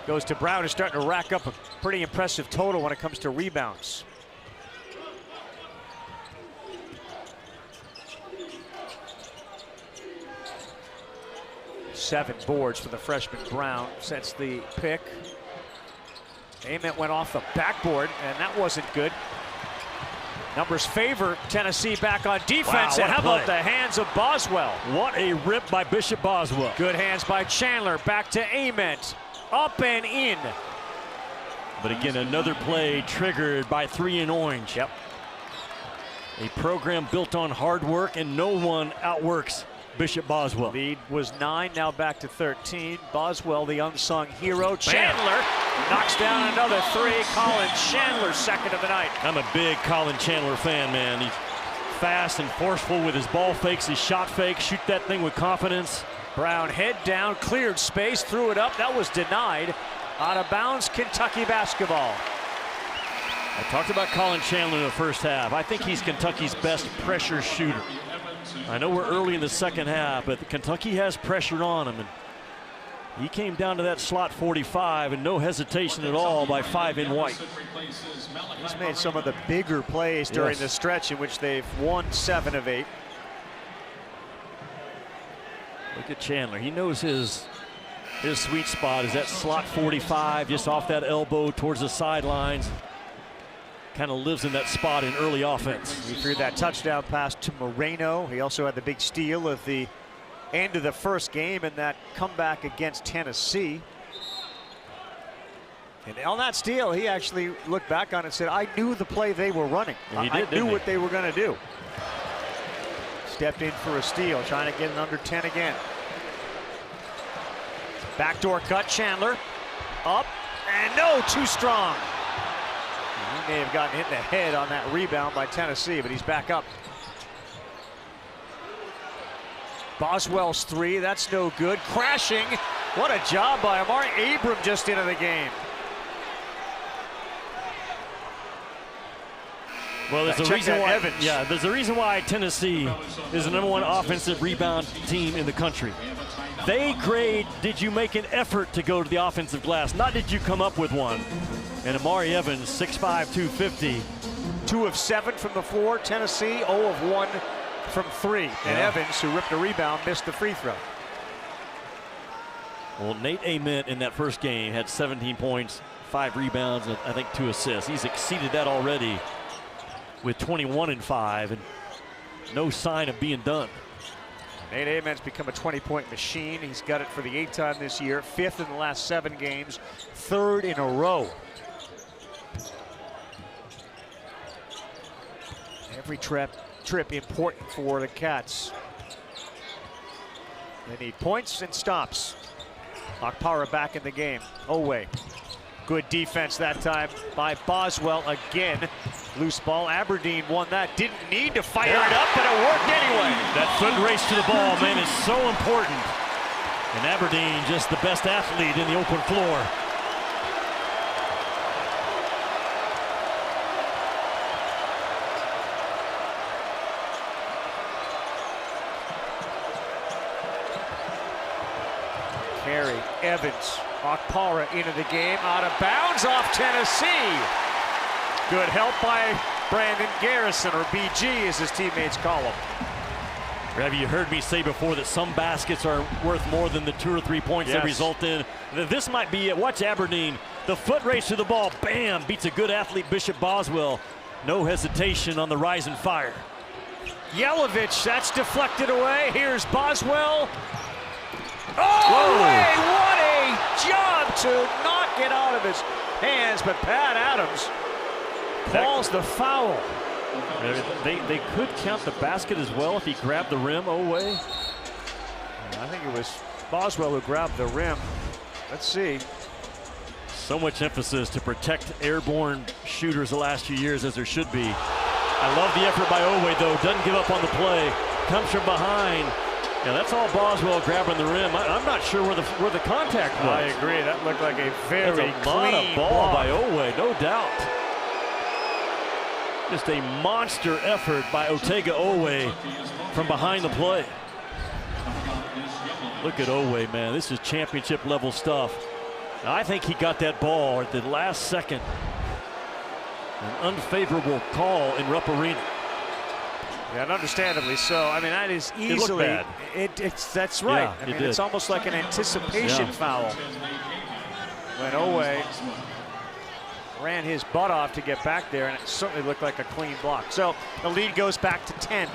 Goes to Brown, who's starting to rack up a pretty impressive total when it comes to rebounds. Seven boards for the freshman Brown. Sets the pick. Ament went off the backboard, and that wasn't good. Numbers favor Tennessee back on defense. Wow, and how about the hands of Boswell? What a rip by Bishop Boswell. Good hands by Chandler. Back to Ament. Up and in. But again, another play triggered by 3 in orange. Yep. A program built on hard work, and no one outworks Bishop Boswell. Lead was 9, now back to 13. Boswell, the unsung hero. Chandler knocks down another 3. Colin Chandler, second of the night. I'm a big Colin Chandler fan, man. He's fast and forceful with his ball fakes, his shot fakes, shoot that thing with confidence. Brown head down, cleared space, threw it up. That was denied. Out of bounds, Kentucky basketball. I talked about Colin Chandler in the first half. I think he's Kentucky's best pressure shooter. I know we're early in the second half, but Kentucky has pressure on him. And he came down to that slot 45 and no hesitation at all by 5 in white. He's made some of the bigger plays during the stretch in which they've won 7 of 8. Look at Chandler. He knows his sweet spot is that slot 45, just off that elbow towards the sidelines. Kind of lives in that spot in early offense. He threw that touchdown pass to Moreno. He also had the big steal of the end of the first game in that comeback against Tennessee. And on that steal, he actually looked back on it and said, I knew the play they were running. I knew what they were going to do. Stepped in for a steal, trying to get an under 10 again. Backdoor cut, Chandler. Up, and no, too strong. He may have gotten hit in the head on that rebound by Tennessee, but he's back up. Boswell's 3, that's no good. Crashing. What a job by Amari Abram just into the game. Well, there's a reason why. Yeah, there's a reason why Tennessee is the #1 offensive rebound team in the country. They grade, did you make an effort to go to the offensive glass? Not did you come up with one. And Amari Evans, 6'5", 250. 2 of 7 from the floor. Tennessee 0 of 1 from 3. And Evans, who ripped a rebound, missed the free throw. Well, Nate Ament in that first game had 17 points, 5 rebounds, and I think 2 assists. He's exceeded that already with 21 and 5, and no sign of being done. Nate Ament's become a 20-point machine. He's got it for the 8th time this year, 5th in the last 7 games, 3rd in a row. Every trip important for the Cats. They need points and stops. Okpara back in the game. Owe. Good defense that time by Boswell again. Loose ball. Aberdeen won that. Didn't need to fire it up, but it worked anyway. That foot race to the ball, man, is so important. And Aberdeen just the best athlete in the open floor. Carey, Evans, Okpara into the game, out of bounds off Tennessee. Good help by Brandon Garrison, or BG as his teammates call him. Have you heard me say before that some baskets are worth more than the 2 or 3 points they result in? This might be it. Watch Aberdeen. The foot race to the ball, bam, beats a good athlete, Bishop Boswell. No hesitation on the rise and fire. Yelovich, that's deflected away. Here's Boswell. Oh, Way, what a job to knock it out of his hands, but Pat Adams calls the foul. They could count the basket as well if he grabbed the rim. Owe. I think it was Boswell who grabbed the rim. Let's see. So much emphasis to protect airborne shooters the last few years, as there should be. I love the effort by Owe, though. Doesn't give up on the play. Comes from behind. Yeah, that's all Boswell grabbing the rim. I'm not sure where the contact was. I agree. That looked like a very clean ball by Owe, no doubt. Just a monster effort by Otega Owe from behind the play. Look at Owe, man. This is championship level stuff. Now, I think he got that ball at the last second. An unfavorable call in Rupp Arena. Yeah, and understandably so. I mean, that is easily. That's right. Yeah, I mean, it's almost like an anticipation foul. When Owe ran his butt off to get back there, and it certainly looked like a clean block. So the lead goes back to 10.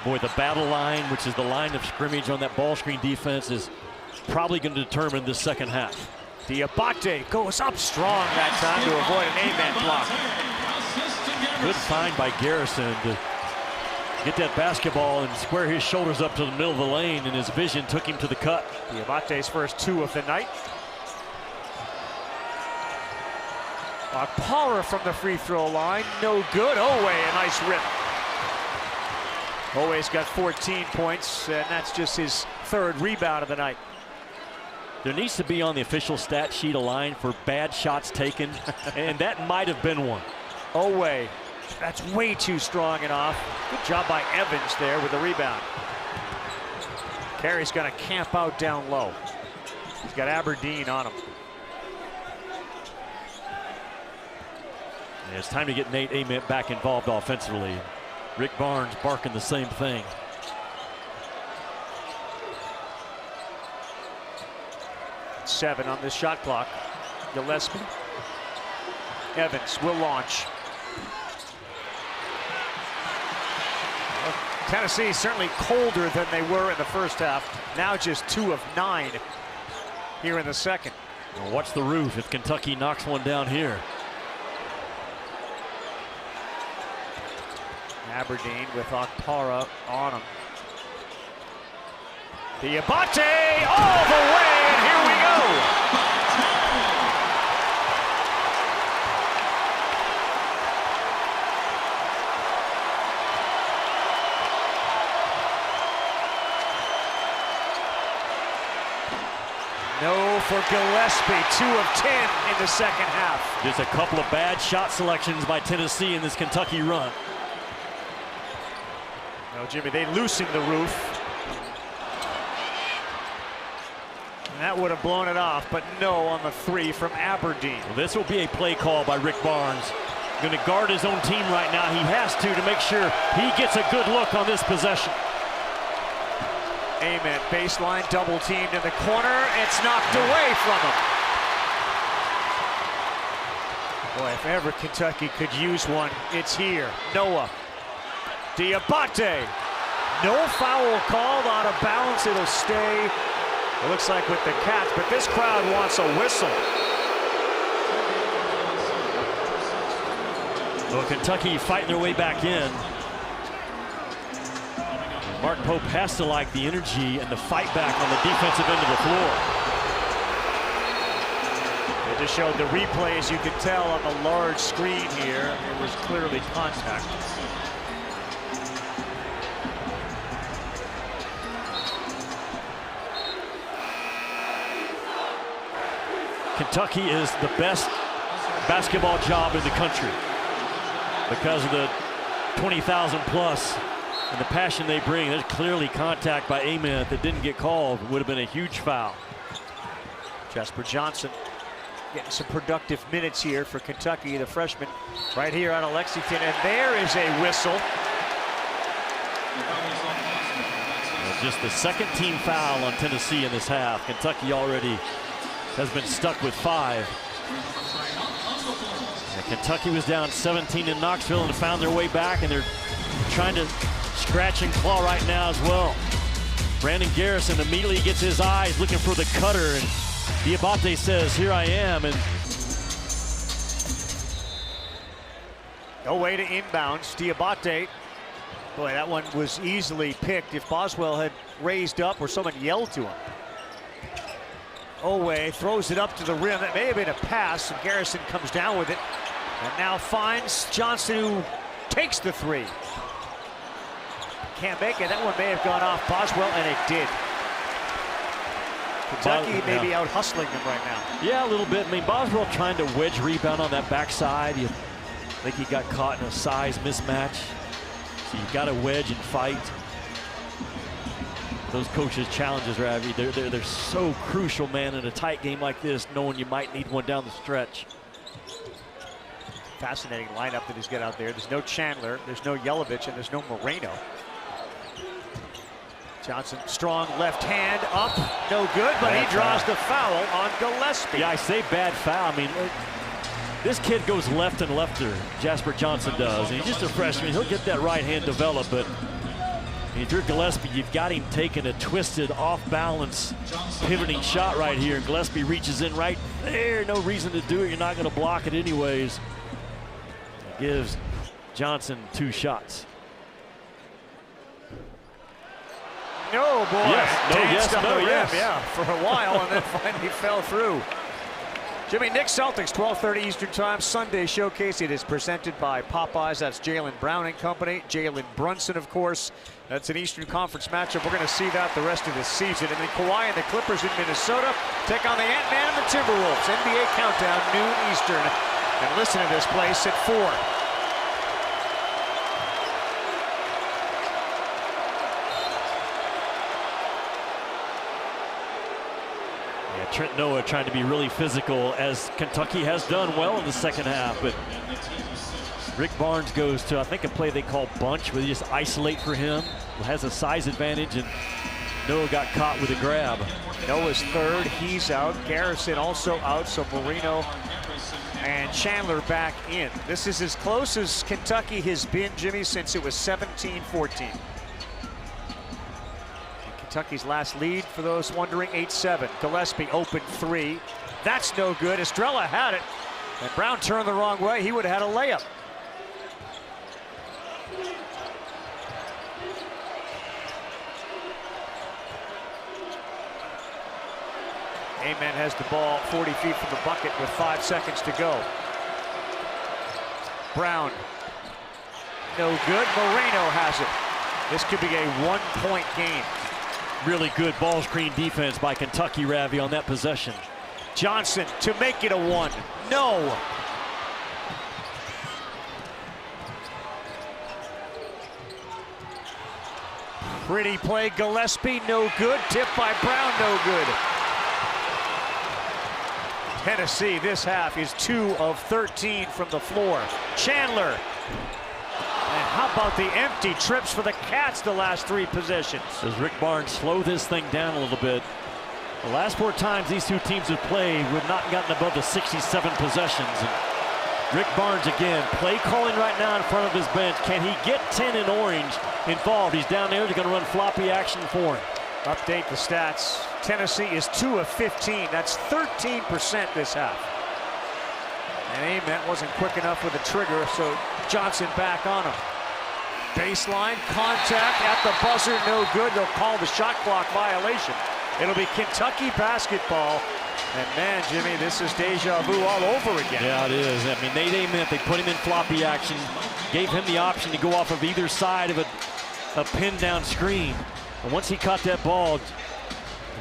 Boy, the battle line, which is the line of scrimmage on that ball screen defense, is probably going to determine the second half. Diabate goes up strong that time to avoid an Ament block. Good find by Garrison to get that basketball and square his shoulders up to the middle of the lane, and his vision took him to the cut. Diabate's first 2 of the night. Paula from the free throw line, no good. Owe, a nice rip. Owe's got 14 points, and that's just his 3rd rebound of the night. There needs to be on the official stat sheet a line for bad shots taken, and that might have been one. Owe, that's way too strong and off. Good job by Evans there with the rebound. Carey's gonna camp out down low. He's got Aberdeen on him. And it's time to get Nate Ament back involved offensively. Rick Barnes barking the same thing. Seven on this shot clock. Gillespie. Evans will launch. Well, Tennessee certainly colder than they were in the first half. Now just 2 of 9 here in the second. Well, watch the roof if Kentucky knocks one down here. Aberdeen with Okpara on him. Diabate all the way, and here we go. No for Gillespie, 2 of 10 in the second half. Just a couple of bad shot selections by Tennessee in this Kentucky run. No, Jimmy, they loosened the roof. And that would have blown it off, but no on the 3 from Aberdeen. Well, this will be a play call by Rick Barnes. Going to guard his own team right now. He has to make sure he gets a good look on this possession. Ament baseline, double teamed in the corner. It's knocked away from him. Boy, if ever Kentucky could use one, it's here. Noah. Diabate. No foul called, out of bounds. It'll stay. It looks like with the Cats, but this crowd wants a whistle. Well, Kentucky fighting their way back in. Mark Pope has to like the energy and the fight back on the defensive end of the floor. They just showed the replay, as you can tell on the large screen here. It was clearly contact. Kentucky is the best basketball job in the country because of the 20,000 plus and the passion they bring. There's clearly contact by Ament that didn't get called. It would have been a huge foul. Jasper Johnson getting some productive minutes here for Kentucky, the freshman, right here out of Lexington, and there is a whistle. Well, just the 2nd team foul on Tennessee in this half. Kentucky already has been stuck with 5. And Kentucky was down 17 in Knoxville and found their way back, and they're trying to scratch and claw right now as well. Brandon Garrison immediately gets his eyes looking for the cutter, and Diabate says, "Here I am." And no way to inbounds. Diabate, boy, that one was easily picked if Boswell had raised up or someone yelled to him. Owe throws it up to the rim. That may have been a pass, and Garrison comes down with it and now finds Johnson, who takes the 3. Can't make it. That one may have gone off Boswell, and it did. Kentucky may be out hustling them right now. Yeah, a little bit. I mean, Boswell trying to wedge rebound on that backside. You think he got caught in a size mismatch. So you've got to wedge and fight. Those coaches' challenges, Ravi, they're so crucial, man, in a tight game like this, knowing you might need one down the stretch. Fascinating lineup that he's got out there. There's no Chandler, there's no Yelovich, and there's no Moreno. Johnson, strong left hand up, no good, but he draws the foul on Gillespie. Yeah, I say bad foul. I mean, this kid goes left and lefter, Jasper Johnson does. And he's just a freshman. He'll get that right hand developed, but if you're Gillespie, you've got him taking a twisted, off-balance, pivoting shot right here. Gillespie reaches in right there. No reason to do it. You're not going to block it anyways. Gives Johnson 2 shots. No, boy. Yes, no, yes, no, yes. Yeah, for a while, and then finally fell through. Jimmy, Knicks Celtics, 12:30 Eastern Time, Sunday Showcase. It is presented by Popeyes. That's Jalen Brown and company. Jalen Brunson, of course. That's an Eastern Conference matchup. We're going to see that the rest of the season. And then Kawhi and the Clippers in Minnesota take on the Ant-Man and the Timberwolves. NBA countdown, noon Eastern. And listen to this place at 4. Trent Noah trying to be really physical, as Kentucky has done well in the second half. But Rick Barnes goes to, I think, a play they call bunch, where they just isolate for him. Has a size advantage, and Noah got caught with a grab. Noah's third. He's out. Garrison also out. So Marino and Chandler back in. This is as close as Kentucky has been, Jimmy, since it was 17-14. Kentucky's last lead, for those wondering, 8-7. Gillespie open 3. That's no good. Estrella had it, and Brown turned the wrong way. He would have had a layup. Amen has the ball 40 feet from the bucket with 5 seconds to go. Brown, no good. Moreno has it. This could be a 1-point game. Really good ball screen defense by Kentucky, Ravi, on that possession. Johnson to make it a 1. No. Pretty play, Gillespie, no good. Tip by Brown, no good. Tennessee this half is 2 of 13 from the floor. Chandler. And how about the empty trips for the Cats the last 3 possessions? Does Rick Barnes slow this thing down a little bit? The last 4 times these two teams have played, we've not gotten above the 67 possessions. And Rick Barnes again, play calling right now in front of his bench. Can he get 10 in orange involved? He's down there. They're going to run floppy action for him. Update the stats. Tennessee is 2 of 15. That's 13% this half. And Ament wasn't quick enough with the trigger, so Johnson back on him. Baseline contact at the buzzer, no good. They'll call the shot clock violation. It'll be Kentucky basketball. And man, Jimmy, this is deja vu all over again. Yeah, it is. I mean, Nate Ament, they put him in floppy action, gave him the option to go off of either side of a pin down screen. And once he caught that ball,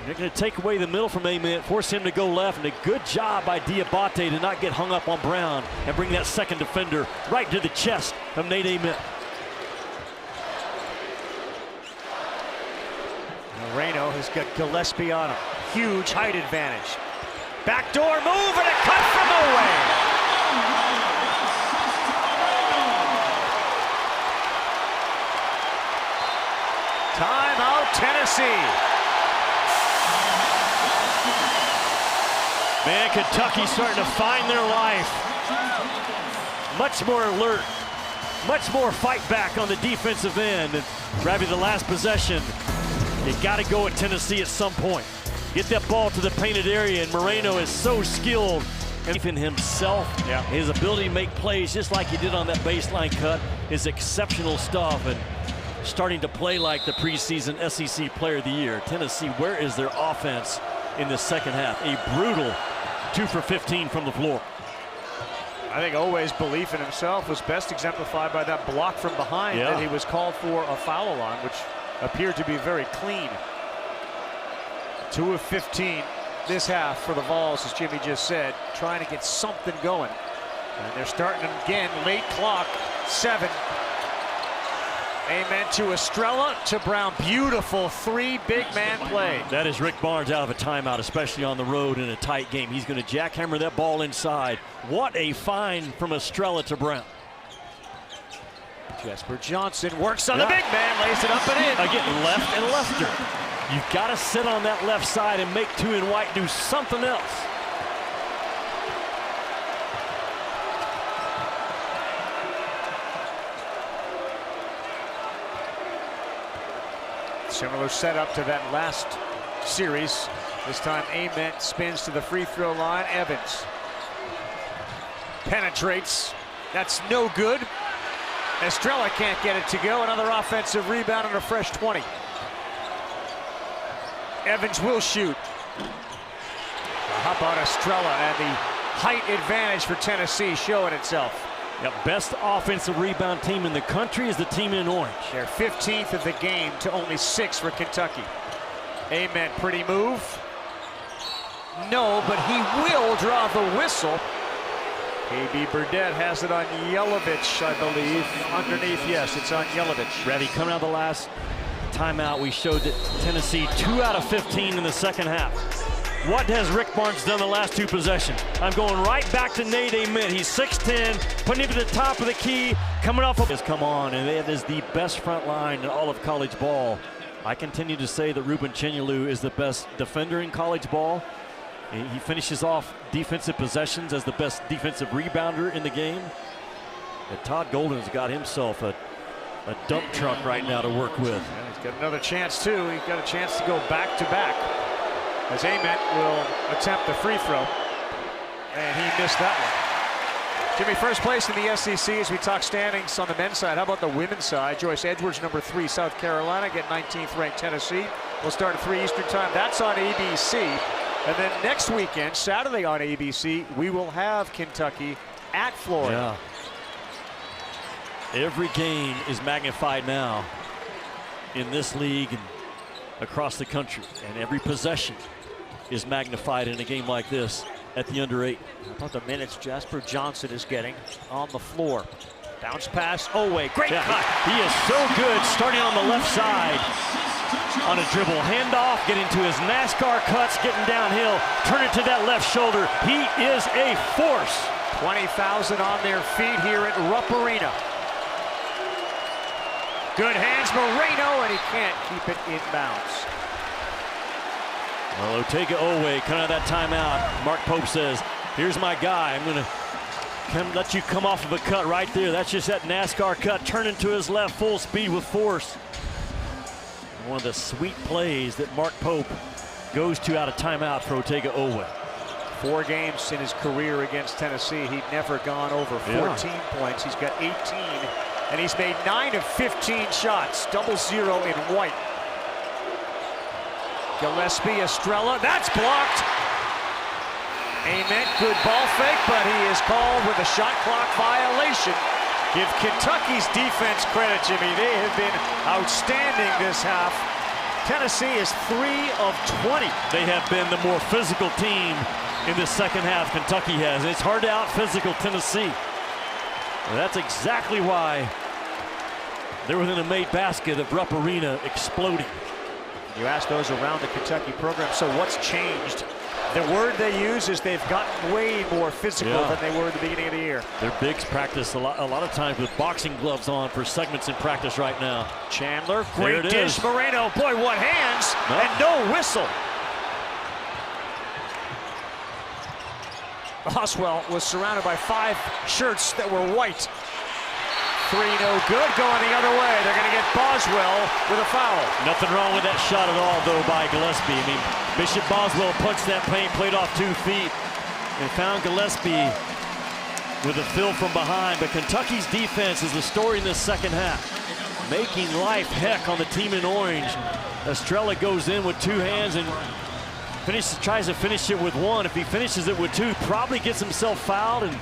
they're going to take away the middle from Ament, force him to go left, and a good job by Diabate to not get hung up on Brown and bring that second defender right to the chest of Nate Ament. Moreno has got Gillespie on him. Huge height advantage. Backdoor move and a cut from away. Timeout, Tennessee. Man, Kentucky's starting to find their life. Much more alert, much more fight back on the defensive end. And Ravi, the last possession, you got to go at Tennessee at some point. Get that ball to the painted area, and Moreno is so skilled in himself. Yeah. His ability to make plays, just like he did on that baseline cut, is exceptional stuff. And starting to play like the preseason SEC Player of the Year. Tennessee, where is their offense in the second half? A brutal 2 for 15 from the floor. I think Oweh's belief in himself was best exemplified by that block from behind that he was called for a foul on, which appeared to be very clean. 2 of 15 this half for the Vols, as Jimmy just said, trying to get something going. And they're starting again, late clock, 7. Amen to Estrella, to Brown. Beautiful 3 big man play. That is Rick Barnes out of a timeout, especially on the road in a tight game. He's going to jackhammer that ball inside. What a find from Estrella to Brown. Jesper Johnson works on the big man, lays it up and in. Again, left and lefter. You've got to sit on that left side and make 2 in white do something else. Similar setup to that last series. This time Ament spins to the free throw line. Evans penetrates. That's no good. Estrella can't get it to go. Another offensive rebound and a fresh 20. Evans will shoot. How about Estrella and the height advantage for Tennessee showing itself. Yep, best offensive rebound team in the country is the team in orange. They're 15th of the game to only 6 for Kentucky. Amen. Pretty move. No, but he will draw the whistle. KB Burdett has it on Yelovich, I believe. Underneath, yes, it's on Yelovich. Ravi, coming out of the last timeout, we showed that Tennessee 2 out of 15 in the second half. What has Rick Barnes done the last 2 possessions? I'm going right back to Nate Amen. He's 6'10", putting him to the top of the key, coming off of his come on, and it is the best front line in all of college ball. I continue to say that Ruben Chenyolu is the best defender in college ball. He finishes off defensive possessions as the best defensive rebounder in the game. And Todd Golden's got himself a dump truck right now to work with. Yeah, he's got another chance too. He's got a chance to go back to back. As Ament will attempt the free throw. And he missed that one. Jimmy, first place in the SEC as we talk standings on the men's side. How about the women's side? Joyce Edwards, number 3, South Carolina, get 19th ranked Tennessee. We'll start at 3 Eastern time. That's on ABC. And then next weekend, Saturday on ABC, we will have Kentucky at Florida. Yeah. Every game is magnified now in this league and across the country. And every possession is magnified in a game like this at the under 8. How about the minutes Jasper Johnson is getting on the floor? Bounce pass, Owe, great cut. He is so good starting on the left side on a dribble handoff, getting to his NASCAR cuts, getting downhill, turn it to that left shoulder. He is a force. 20,000 on their feet here at Rupp Arena. Good hands, Moreno, and he can't keep it inbounds. Well, Otega Owe coming out of that timeout. Mark Pope says, here's my guy. I'm going to let you come off of a cut right there. That's just that NASCAR cut, turning to his left full speed with force. One of the sweet plays that Mark Pope goes to out of timeout for Otega Owe. 4 games in his career against Tennessee. He'd never gone over 14 points. He's got 18, and he's made 9 of 15 shots. Double zero in white. Gillespie, Estrella, that's blocked. Amen, good ball fake, but he is called with a shot clock violation. Give Kentucky's defense credit, Jimmy. They have been outstanding this half. Tennessee is 3 of 20. They have been the more physical team in the second half. Kentucky has. It's hard to out-physical Tennessee. And that's exactly why they're within a made basket of Rupp Arena exploding. You ask those around the Kentucky program, so what's changed? The word they use is they've gotten way more physical than they were at the beginning of the year. Their bigs practice a lot of times with boxing gloves on for segments in practice right now. Chandler, great dish. Moreno, boy, what hands, and no whistle. Boswell was surrounded by 5 shirts that were white. 3 no good, going the other way. They're going to get Boswell with a foul. Nothing wrong with that shot at all, though, by Gillespie. I mean, Bishop Boswell punched that paint, played off 2 feet, and found Gillespie with a fill from behind. But Kentucky's defense is the story in this second half, making life heck on the team in orange. Estrella goes in with 2 hands and tries to finish it with 1. If he finishes it with 2, probably gets himself fouled, and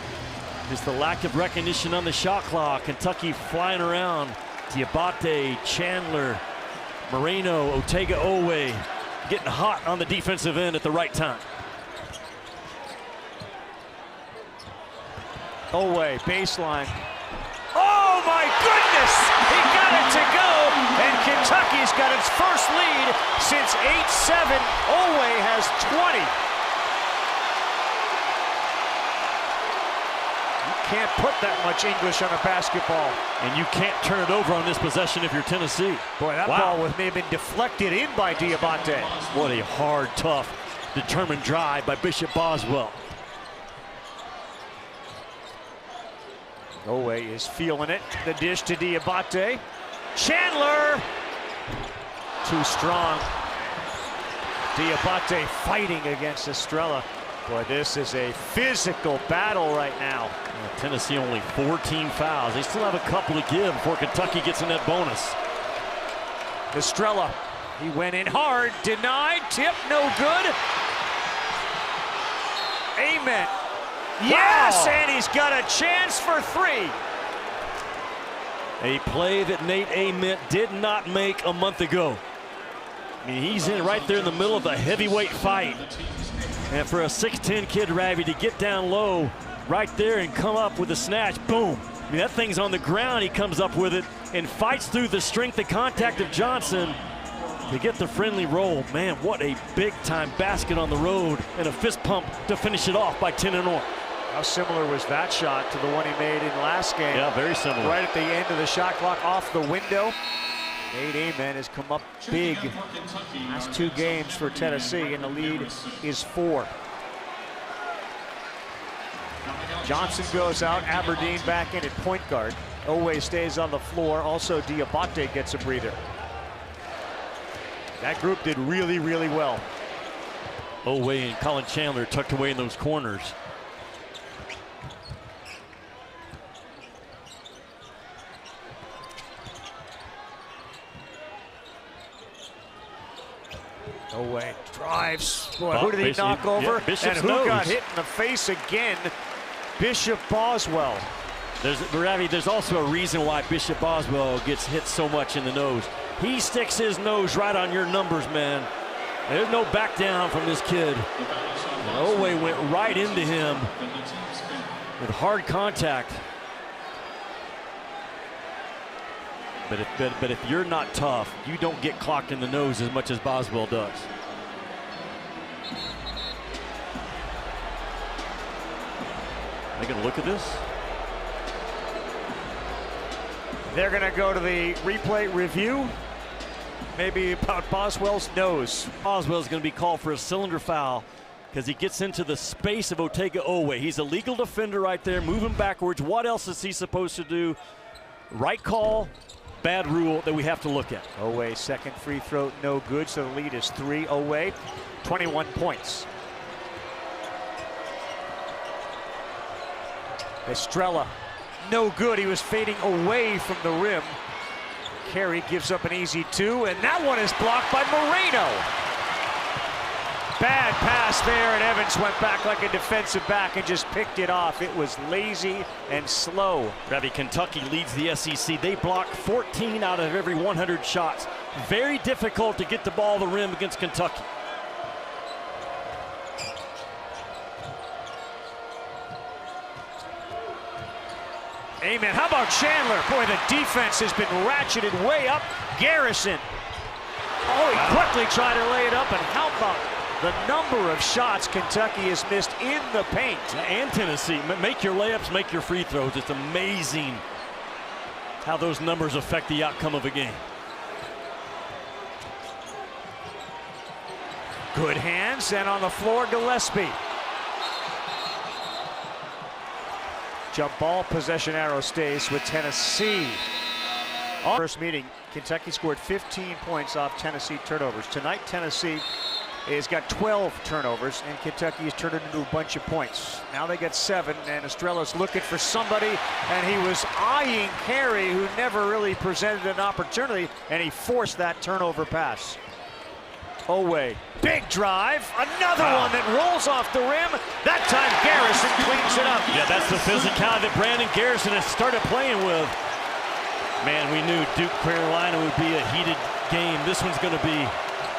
just the lack of recognition on the shot clock. Kentucky flying around. Diabate, Chandler, Moreno, Otega Owe getting hot on the defensive end at the right time. Owe, baseline. Oh my goodness! He got it to go, and Kentucky's got its first lead since 8-7. Owe has 20. Can't put that much English on a basketball. And you can't turn it over on this possession if you're Tennessee. Boy, that ball may have been deflected in by Diabate. What a hard, tough, determined drive by Bishop Boswell. Owe is feeling it. The dish to Diabate. Chandler! Too strong. Diabate fighting against Estrella. Boy, this is a physical battle right now. Tennessee only 14 fouls. They still have a couple to give before Kentucky gets in that bonus. Estrella, he went in hard, denied, tip, no good. Amen. Yes, Wow. and he's got a chance for 3. A play that Nate Ament did not make a month ago. I mean, he's in right there in the middle of a heavyweight fight. And for a 6'10" kid, Ravi, to get down low right there and come up with a snatch, boom. I mean, that thing's on the ground. He comes up with it and fights through the strength and contact of Johnson to get the friendly roll. Man, what a big-time basket on the road and a fist pump to finish it off by Tenenor. How similar was that shot to the one he made in last game? Yeah, very similar. Right at the end of the shot clock, off the window. Nate Ament has come up big last 2 games for Tennessee, and the lead is 4. Johnson goes out, Aberdeen back in at point guard. Owe stays on the floor. Also, Diabate gets a breather. That group did really, really well. Owe and Colin Chandler tucked away in those corners. Owe drives. Boy, Oh, who did he Bishop, knock over? yeah, Bishop's and who nose. got hit in the face again? Bishop Boswell. There's also a reason why Bishop Boswell gets hit so much in the nose. He sticks his nose right on your numbers, man. There's no back down from this kid. And Owe went right into him with hard contact. But if you're not tough, you don't get clocked in the nose as much as Boswell does. Are they going to look at this? They're going to go to the replay review. Maybe about Boswell's nose. Boswell's going to be called for a cylinder foul because he gets into the space of Otega Owe. He's a legal defender right there, moving backwards. What else is he supposed to do? Right call, bad rule that we have to look at. Owe, second free throw, no good, so the lead is 3. Owe, 21 points. Estrella, no good. He was fading away from the rim. Carey gives up an easy 2, and that one is blocked by Moreno. Bad pass there, and Evans went back like a defensive back and just picked it off. It was lazy and slow. Ravi, Kentucky leads the SEC. They block 14 out of every 100 shots. Very difficult to get the ball to the rim against Kentucky. Amen. How about Chandler? Boy, the defense has been ratcheted way up. Garrison. Oh, he quickly tried to lay it up, and how about the number of shots Kentucky has missed in the paint? And Tennessee, make your layups, make your free throws. It's amazing how those numbers affect the outcome of a game. Good hands, and on the floor, Gillespie. Jump ball, possession arrow stays with Tennessee. First meeting, Kentucky scored 15 points off Tennessee turnovers. Tonight, Tennessee has got 12 turnovers, and Kentucky has turned it into a bunch of points. Now they get 7, and Estrella's looking for somebody, and he was eyeing Carey, who never really presented an opportunity, and he forced that turnover pass. Owe, big drive, another one that rolls off the rim. That time Garrison cleans it up. Yeah, that's the physicality that Brandon Garrison has started playing with. Man, we knew Duke Carolina would be a heated game. This one's going to be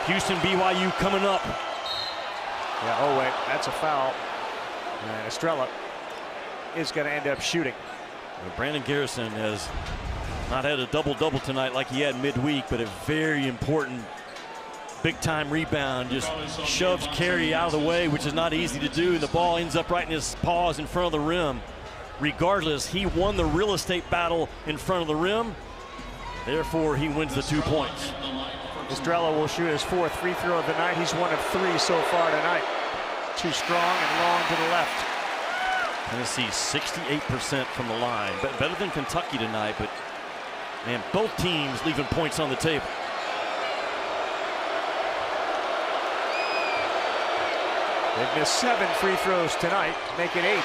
Houston BYU coming up. Yeah, Owe, that's a foul. And Estrella is going to end up shooting. Well, Brandon Garrison has not had a double-double tonight like he had midweek, but a very important big-time rebound, just shoves Carey out of the way, which is not easy to do, and the ball ends up right in his paws in front of the rim. Regardless, he won the real estate battle in front of the rim. Therefore, he wins the 2 points. Estrella will shoot his 4th free throw of the night. He's 1 of 3 so far tonight. Too strong and long to the left. Tennessee 68% from the line, but better than Kentucky tonight, but man, both teams leaving points on the table. They've missed 7 free throws tonight, make it 8.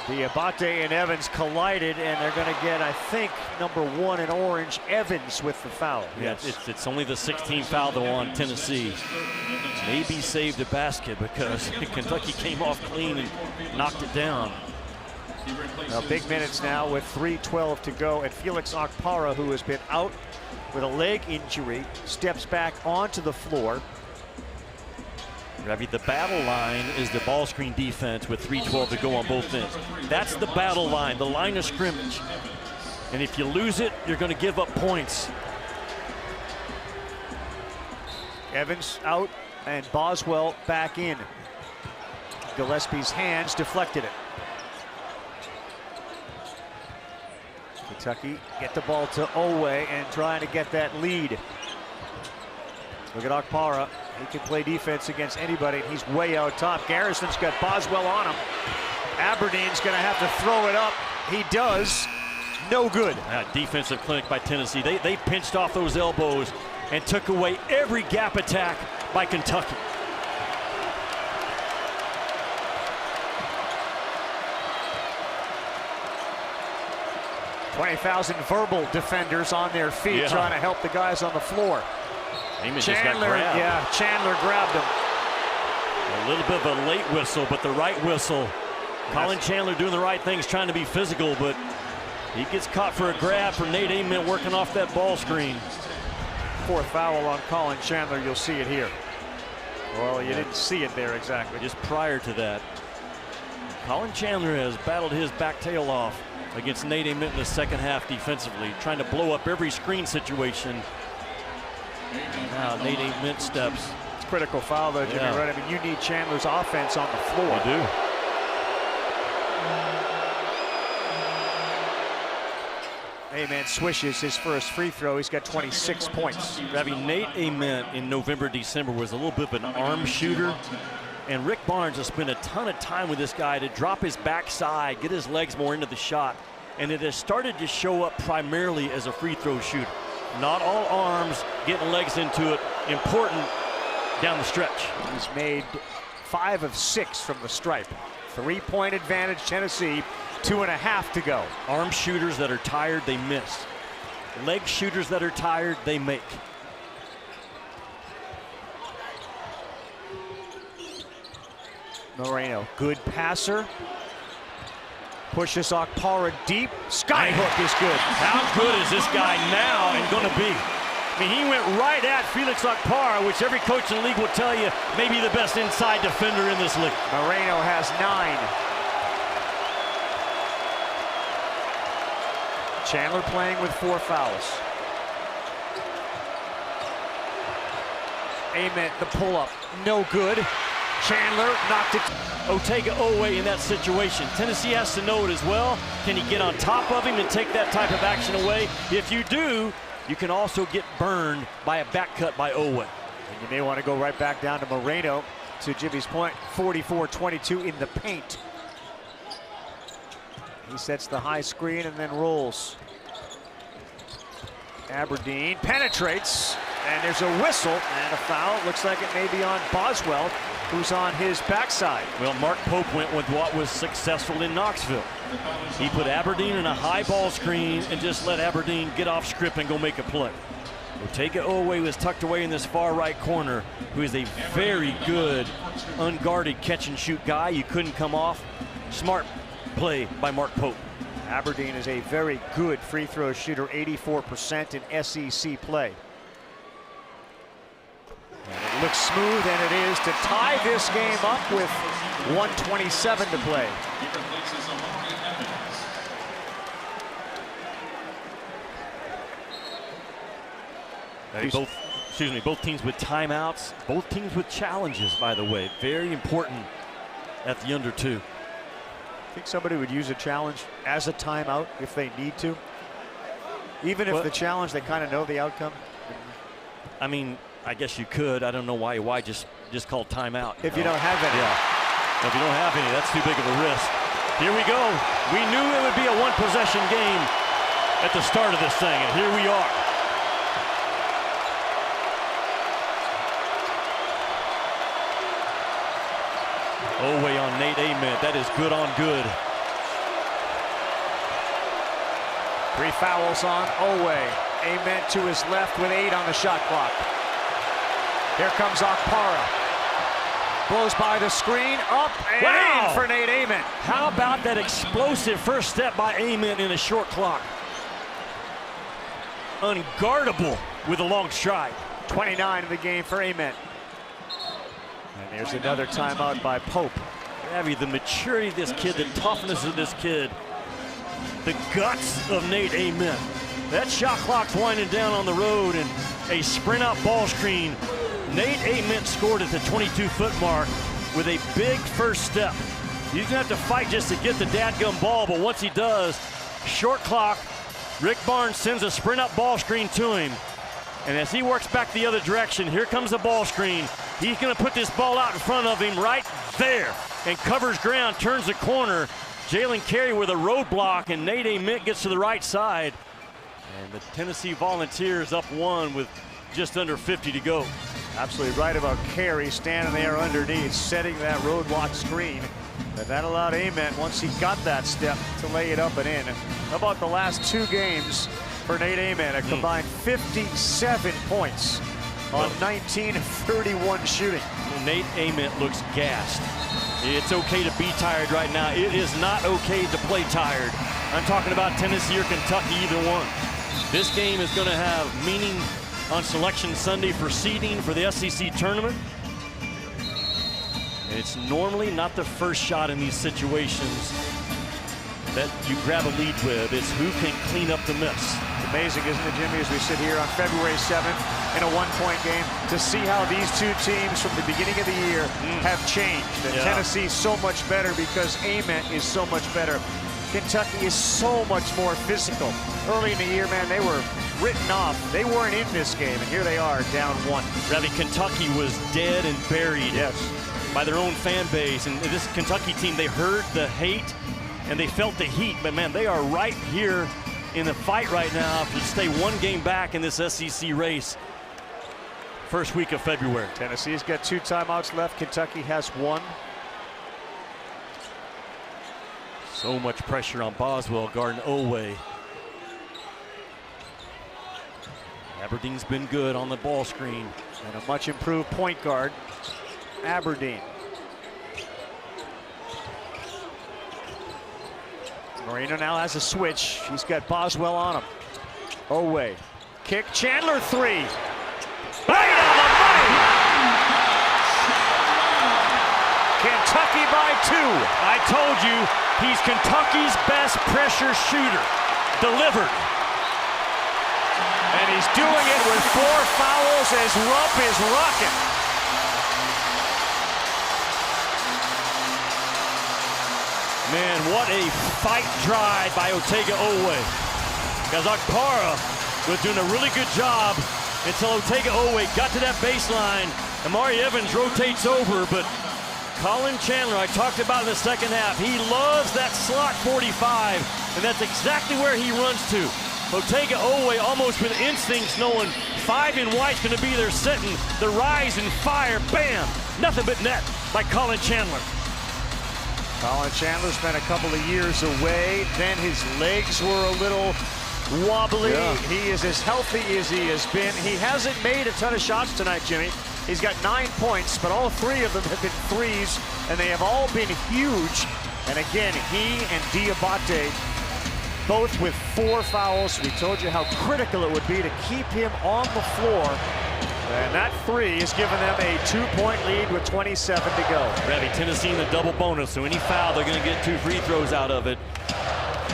The Abate and Evans collided, and they're going to get, I think, number 1 in orange, Evans, with the foul. Yes, it's only the 16th foul though on Tennessee. Maybe saved a basket because Kentucky came off clean and knocked it down. Now, big minutes now with 3:12 to go, and Felix Okpara, who has been out with a leg injury, steps back onto the floor. Ravi, the battle line is the ball screen defense with 3:12 to go on both ends. That's the battle line, the line of scrimmage. And if you lose it, you're going to give up points. Evans out and Boswell back in. Gillespie's hands deflected it. Kentucky get the ball to Owe and trying to get that lead. Look at Okpara. He can play defense against anybody. He's way out top. Garrison's got Boswell on him. Aberdeen's going to have to throw it up. He does. No good. Defensive clinic by Tennessee. They pinched off those elbows and took away every gap attack by Kentucky. $20,000 verbal defenders on their feet trying to help the guys on the floor. Chandler grabbed him. A little bit of a late whistle, but the right whistle. Colin Chandler doing the right things, trying to be physical, but he gets caught for a grab for Nate Ament working off that ball screen. 4th foul on Colin Chandler. You'll see it here. Well, you didn't see it there exactly. Just prior to that, Colin Chandler has battled his back tail off against Nate Ament in the second half defensively, trying to blow up every screen situation. Now Nate Ament steps. It's a critical foul though, Jimmy, right? I mean, you need Chandler's offense on the floor. You do. Ament swishes his first free throw. He's got 26 points. Ravi, Nate Ament in November, December was a little bit of an arm shooter. And Rick Barnes has spent a ton of time with this guy to drop his backside, get his legs more into the shot. And it has started to show up primarily as a free throw shooter. Not all arms, getting legs into it. Important down the stretch. He's made 5 of 6 from the stripe. 3-point advantage, Tennessee. 2.5 to go. Arm shooters that are tired, they miss. Leg shooters that are tired, they make. Moreno, good passer. Pushes Okpara deep. Skyhook is good. How good is this guy now and going to be? I mean, he went right at Felix Okpara, which every coach in the league will tell you may be the best inside defender in this league. Moreno has 9. Chandler playing with 4 fouls. Ament, the pull-up, no good. Chandler knocked it. Otega Owe in that situation. Tennessee has to know it as well. Can he get on top of him and take that type of action away? If you do, you can also get burned by a back cut by Owe. And you may want to go right back down to Moreno, to Jimmy's point, 44-22 in the paint. He sets the high screen and then rolls. Aberdeen penetrates, and there's a whistle and a foul. Looks like it may be on Boswell, who's on his backside. Well, Mark Pope went with what was successful in Knoxville. He put Aberdeen in a high ball screen and just let Aberdeen get off script and go make a play. Otega Owe was tucked away in this far right corner, who is a very good unguarded catch and shoot guy. You couldn't come off. Smart play by Mark Pope. Aberdeen is a very good free throw shooter, 84% in SEC play. And it looks smooth, and it is to tie this game up with 1:27 to play. Both teams with timeouts, both teams with challenges, by the way. Very important at the under 2. I think somebody would use a challenge as a timeout if they need to. Even if the challenge, they kind of know the outcome. I mean, I guess you could. I don't know why just call timeout. If you don't have any. Yeah. If you don't have any, that's too big of a risk. Here we go. We knew it would be a 1-possession game at the start of this thing, and here we are. Owe on Nate Ament. That is good on good. 3 fouls on Oweh. Ament to his left with 8 on the shot clock. Here comes Okpara. Blows by the screen, up and in for Nate Ament. How about that explosive first step by Ament in a short clock? Unguardable with a long stride. 29 in the game for Ament. And there's another timeout by Pope. Abby, the maturity of this kid, the toughness of this kid, the guts of Nate Ament. That shot clock's winding down on the road, and a sprint out ball screen. Nate Ament scored at the 22-foot mark with a big first step. He's gonna have to fight just to get the dadgum ball, but once he does, short clock, Rick Barnes sends a sprint up ball screen to him. And as he works back the other direction, here comes the ball screen. He's gonna put this ball out in front of him right there and covers ground, turns the corner. Jalen Carey with a roadblock, and Nate Ament gets to the right side. And the Tennessee Volunteers up 1 with just under 50 to go. Absolutely right about Carey standing there underneath, setting that roadblock screen. But that allowed Ament, once he got that step, to lay it up and in. How about the last 2 games for Nate Ament? A combined 57 points on 19 of 31 shooting. Well, Nate Ament looks gassed. It's okay to be tired right now. It is not okay to play tired. I'm talking about Tennessee or Kentucky, either one. This game is going to have meaning on Selection Sunday for seeding for the SEC tournament. And it's normally not the first shot in these situations that you grab a lead with. It's who can clean up the miss. It's amazing, isn't it, Jimmy, as we sit here on February 7th in a 1-point game, to see how these 2 teams from the beginning of the year have changed. And Tennessee's so much better because Ament is so much better. Kentucky is so much more physical. Early in the year, man, they were written off. They weren't in this game, and here they are down 1. Ravi, Kentucky was dead and buried by their own fan base. And this Kentucky team, they heard the hate and they felt the heat. But, man, they are right here in the fight right now to stay 1 game back in this SEC race. First week of February. Tennessee's got 2 timeouts left. Kentucky has 1. So much pressure on Boswell guarding Oweh. Aberdeen's been good on the ball screen. And a much improved point guard, Aberdeen. Marino now has a switch. He's got Boswell on him. Oweh. Kick. Chandler 3. Right on the money! Kentucky by 2. I told you, he's Kentucky's best pressure shooter. Delivered. And he's doing it with 4 fouls as Rupp is rocking. Man, what a fight drive by Otega Oweh. Because Okpara was doing a really good job until Otega Oweh got to that baseline. Amari Evans rotates over, but Colin Chandler, I talked about in the second half, he loves that slot 45, and that's exactly where he runs to. Otega Oweh almost with instincts, knowing 5 in white's going to be there, setting the rise and fire. Bam! Nothing but net by Colin Chandler. Colin Chandler's been a couple of years away. Then his legs were a little wobbly. He is as healthy as he has been. He hasn't made a ton of shots tonight, Jimmy. He's got 9 points, but all 3 of them have been threes, and they have all been huge. And again, he and Diabate both with 4 fouls. We told you how critical it would be to keep him on the floor. And that 3 has given them a 2-point lead with 27 to go. Ravi, Tennessee in the double bonus, so any foul, they're going to get 2 free throws out of it.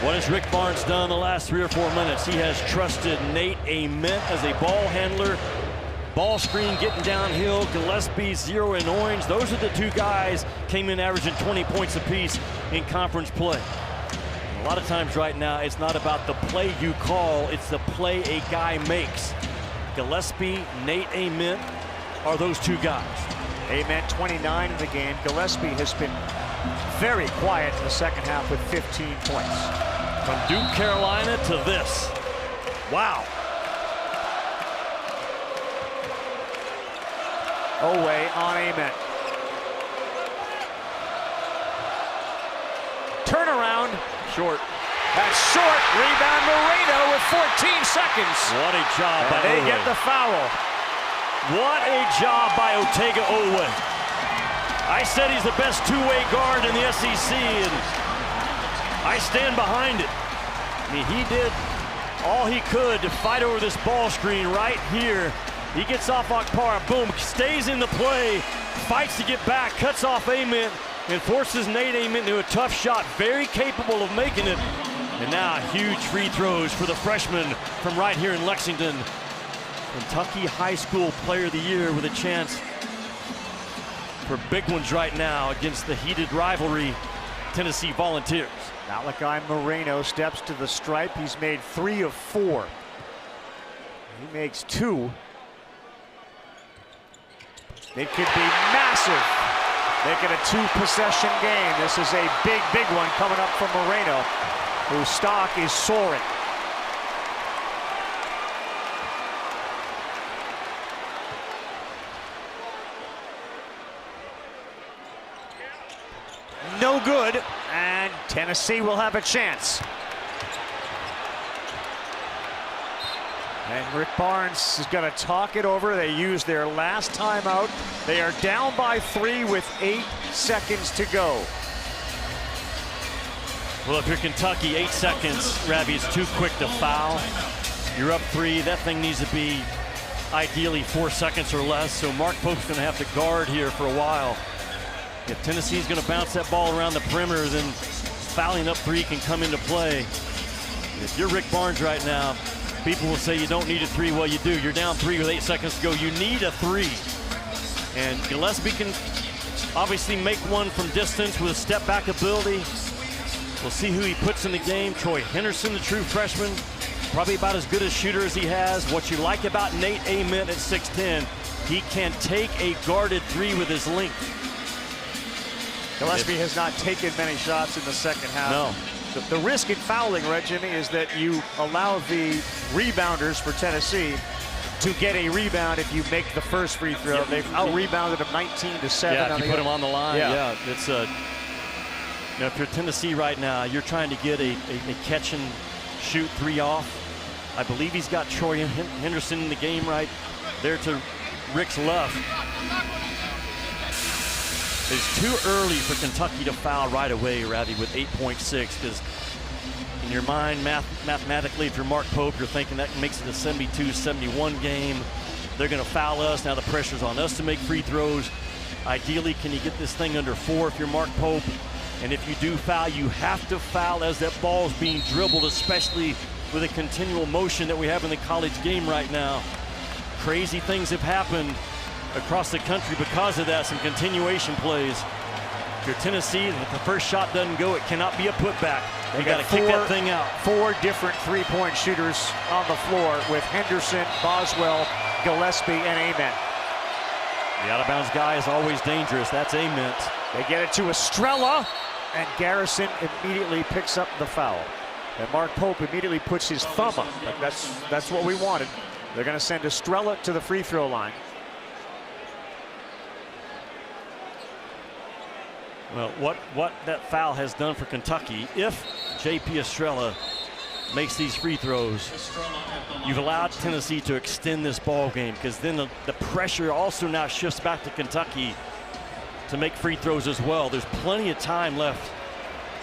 What has Rick Barnes done the last 3 or 4 minutes? He has trusted Nate Ament as a ball handler. Ball screen getting downhill. Gillespie, 0 and Orange. Those are the 2 guys came in averaging 20 points apiece in conference play. A lot of times right now, it's not about the play you call, it's the play a guy makes. Gillespie, Nate Ament are those 2 guys. Ament 29 in the game. Gillespie has been very quiet in the second half with 15 points. From Duke, Carolina to this. Wow. Oweh on Ament. Turnaround. Short. That's short. Rebound Moreno with 14 seconds. What a job by They Owe. get the foul. What a job by Otega Owe. I said he's the best two-way guard in the SEC, and I stand behind it. I mean, he did all he could to fight over this ball screen right here. He gets off Akpara, boom, stays in the play, fights to get back, cuts off Ament, and forces Nate Ament into a tough shot. Very capable of making it. And now huge free throws for the freshman from right here in Lexington. Kentucky High School Player of the Year with a chance for big ones right now against the heated rivalry Tennessee Volunteers. Malachi Moreno steps to the stripe. He's made 3 of 4. He makes 2. It could be massive. Make it a 2-possession game. This is a big, big one coming up from Moreno, whose stock is soaring. No good, and Tennessee will have a chance. And Rick Barnes is going to talk it over. They used their last timeout. They are down by 3 with 8 seconds to go. Well, if you're Kentucky, 8 seconds, Ravi, is too quick to foul. You're up 3. That thing needs to be ideally 4 seconds or less. So Mark Pope's going to have to guard here for a while. If Tennessee's going to bounce that ball around the perimeter, then fouling up 3 can come into play. If you're Rick Barnes right now, people will say you don't need a 3. Well, you do. You're down 3 with 8 seconds to go. You need a 3. And Gillespie can obviously make one from distance with a step-back ability. We'll see who he puts in the game. Troy Henderson, the true freshman, probably about as good a shooter as he has. What you like about Nate Ament at 6'10", he can take a guarded 3 with his length. Gillespie has not taken many shots in the second half. No. The risk in fouling, Red Jimmy, is that you allow the rebounders for Tennessee to get a rebound if you make the first free throw. Yeah. They've out-rebounded them 19-7. Yeah, if you put them on the line, yeah. It's you know, if you're Tennessee right now, you're trying to get a catch and shoot 3 off. I believe he's got Troy Henderson in the game right there to Rick's left. It's too early for Kentucky to foul right away, Ravi, with 8.6, because in your mind, mathematically, if you're Mark Pope, you're thinking that makes it a 72-71 game. They're going to foul us. Now the pressure's on us to make free throws. Ideally, can you get this thing under 4 if you're Mark Pope? And if you do foul, you have to foul as that ball's being dribbled, especially with a continual motion that we have in the college game right now. Crazy things have happened across the country because of that, some continuation plays. If you're Tennessee, if the first shot doesn't go, it cannot be a putback. You got to kick that thing out. 4 different three-point shooters on the floor with Henderson, Boswell, Gillespie, and Ament. The out-of-bounds guy is always dangerous. That's Ament. They get it to Estrella, and Garrison immediately picks up the foul. And Mark Pope immediately puts his thumb up. That's what we wanted. They're going to send Estrella to the free throw line. Well, what that foul has done for Kentucky, if J.P. Estrella makes these free throws, you've allowed Tennessee to extend this ball game, because then the pressure also now shifts back to Kentucky to make free throws as well. There's plenty of time left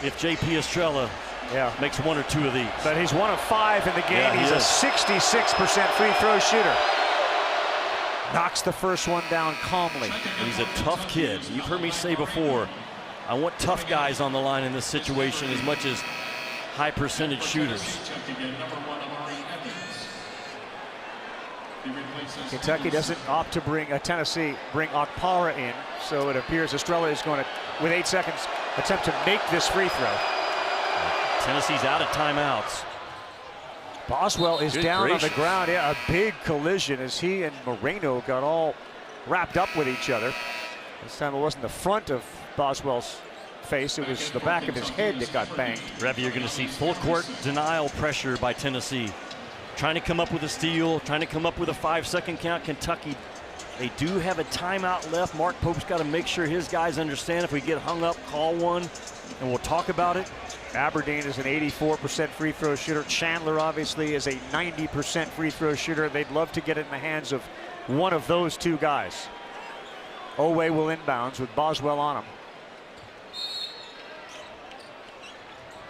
if J.P. Estrella makes 1 or 2 of these. But he's 1 of 5 in the game. Yeah, he's a 66% free throw shooter. Knocks the first one down calmly. He's a tough kid. You've heard me say before, I want tough guys on the line in this situation as much as high percentage shooters. Kentucky doesn't opt to bring Tennessee bring Akpara in, so it appears Estrella is going to, with 8 seconds, attempt to make this free throw. Tennessee's out of timeouts. Boswell is down on the ground. Yeah, a big collision as he and Moreno got all wrapped up with each other. This time it wasn't the front of Boswell's face, it was the back of his head that got banged. Revy, you're going to see full court denial pressure by Tennessee. Trying to come up with a steal, trying to come up with a 5-second count. Kentucky, they do have a timeout left. Mark Pope's got to make sure his guys understand if we get hung up, call one, and we'll talk about it. Aberdeen is an 84% free throw shooter. Chandler obviously is a 90% free throw shooter. They'd love to get it in the hands of one of those two guys. Owe will inbounds with Boswell on him.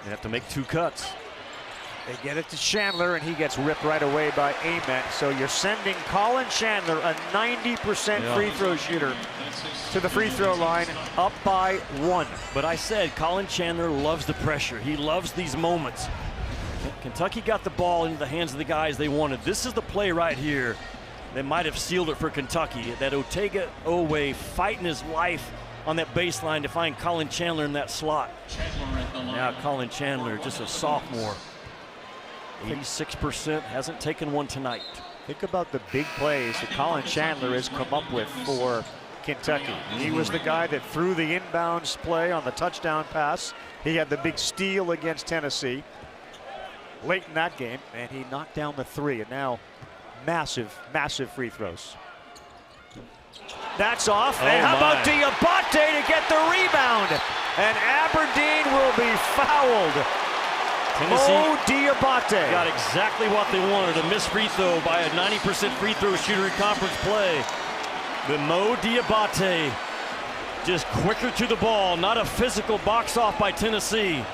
They have to make 2 cuts. They get it to Chandler, and he gets ripped right away by Ament. So you're sending Colin Chandler, a 90% free throw shooter, to the free throw line, up by 1. But I said Colin Chandler loves the pressure. He loves these moments. Kentucky got the ball into the hands of the guys they wanted. This is the play right here that might have sealed it for Kentucky. That Otega Owe fighting his life on that baseline to find Colin Chandler in that slot. Now Colin Chandler, just a sophomore. 86%, hasn't taken one tonight. Think about the big plays that Colin Chandler has come up with for Kentucky. He was the guy that threw the inbounds play on the touchdown pass. He had the big steal against Tennessee late in that game, and he knocked down the 3, and now massive free throws. That's off, and how about Diabate to get the rebound? And Aberdeen will be fouled. Mo Diabate got exactly what they wanted, a missed free throw by a 90% free throw shooter in conference play. But Mo Diabate just quicker to the ball, not a physical box off by Tennessee.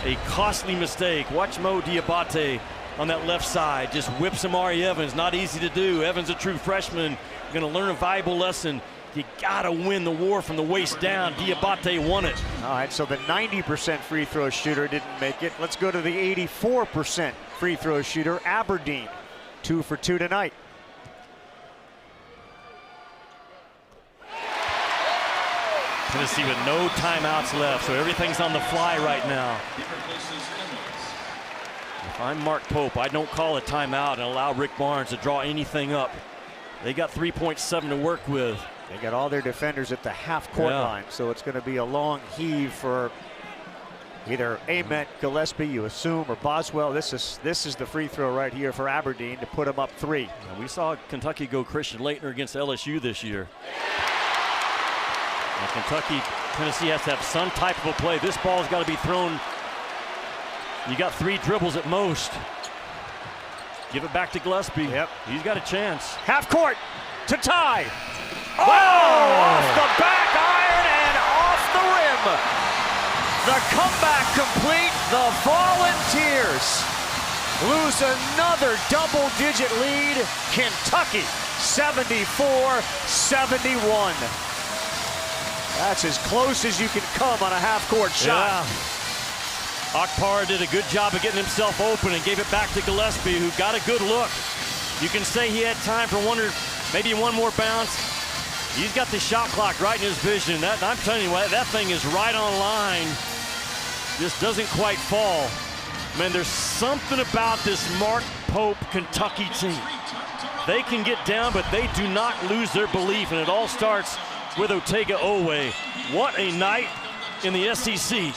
A costly mistake. Watch Mo Diabate on that left side, just whips Amari Evans. Not easy to do. Evans, a true freshman, going to learn a valuable lesson. You gotta win the war from the waist down. Diabate won it. All right, so the 90% free throw shooter didn't make it. Let's go to the 84% free throw shooter, Aberdeen. 2 for 2 tonight. Tennessee with no timeouts left, so everything's on the fly right now. If I'm Mark Pope, I don't call a timeout and allow Rick Barnes to draw anything up. They got 3.7 to work with. They got all their defenders at the half-court line, so it's going to be a long heave for either Ament, Gillespie, you assume, or Boswell. This is the free throw right here for Aberdeen to put them up 3. And we saw Kentucky go Christian Laettner against LSU this year. Now Kentucky, Tennessee has to have some type of a play. This ball's got to be thrown. You got 3 dribbles at most. Give it back to Gillespie. Yep. He's got a chance. Half court to tie. Oh! Off the back iron and off the rim. The comeback complete. The Volunteers lose another double-digit lead. Kentucky 74-71. That's as close as you can come on a half-court shot. Yeah. Akpar did a good job of getting himself open and gave it back to Gillespie, who got a good look. You can say he had time for maybe one more bounce. He's got the shot clock right in his vision. I'm telling you what, that thing is right on line. Just doesn't quite fall. Man, there's something about this Mark Pope Kentucky team. They can get down, but they do not lose their belief, and it all starts with Otega Owe. What a night in the SEC.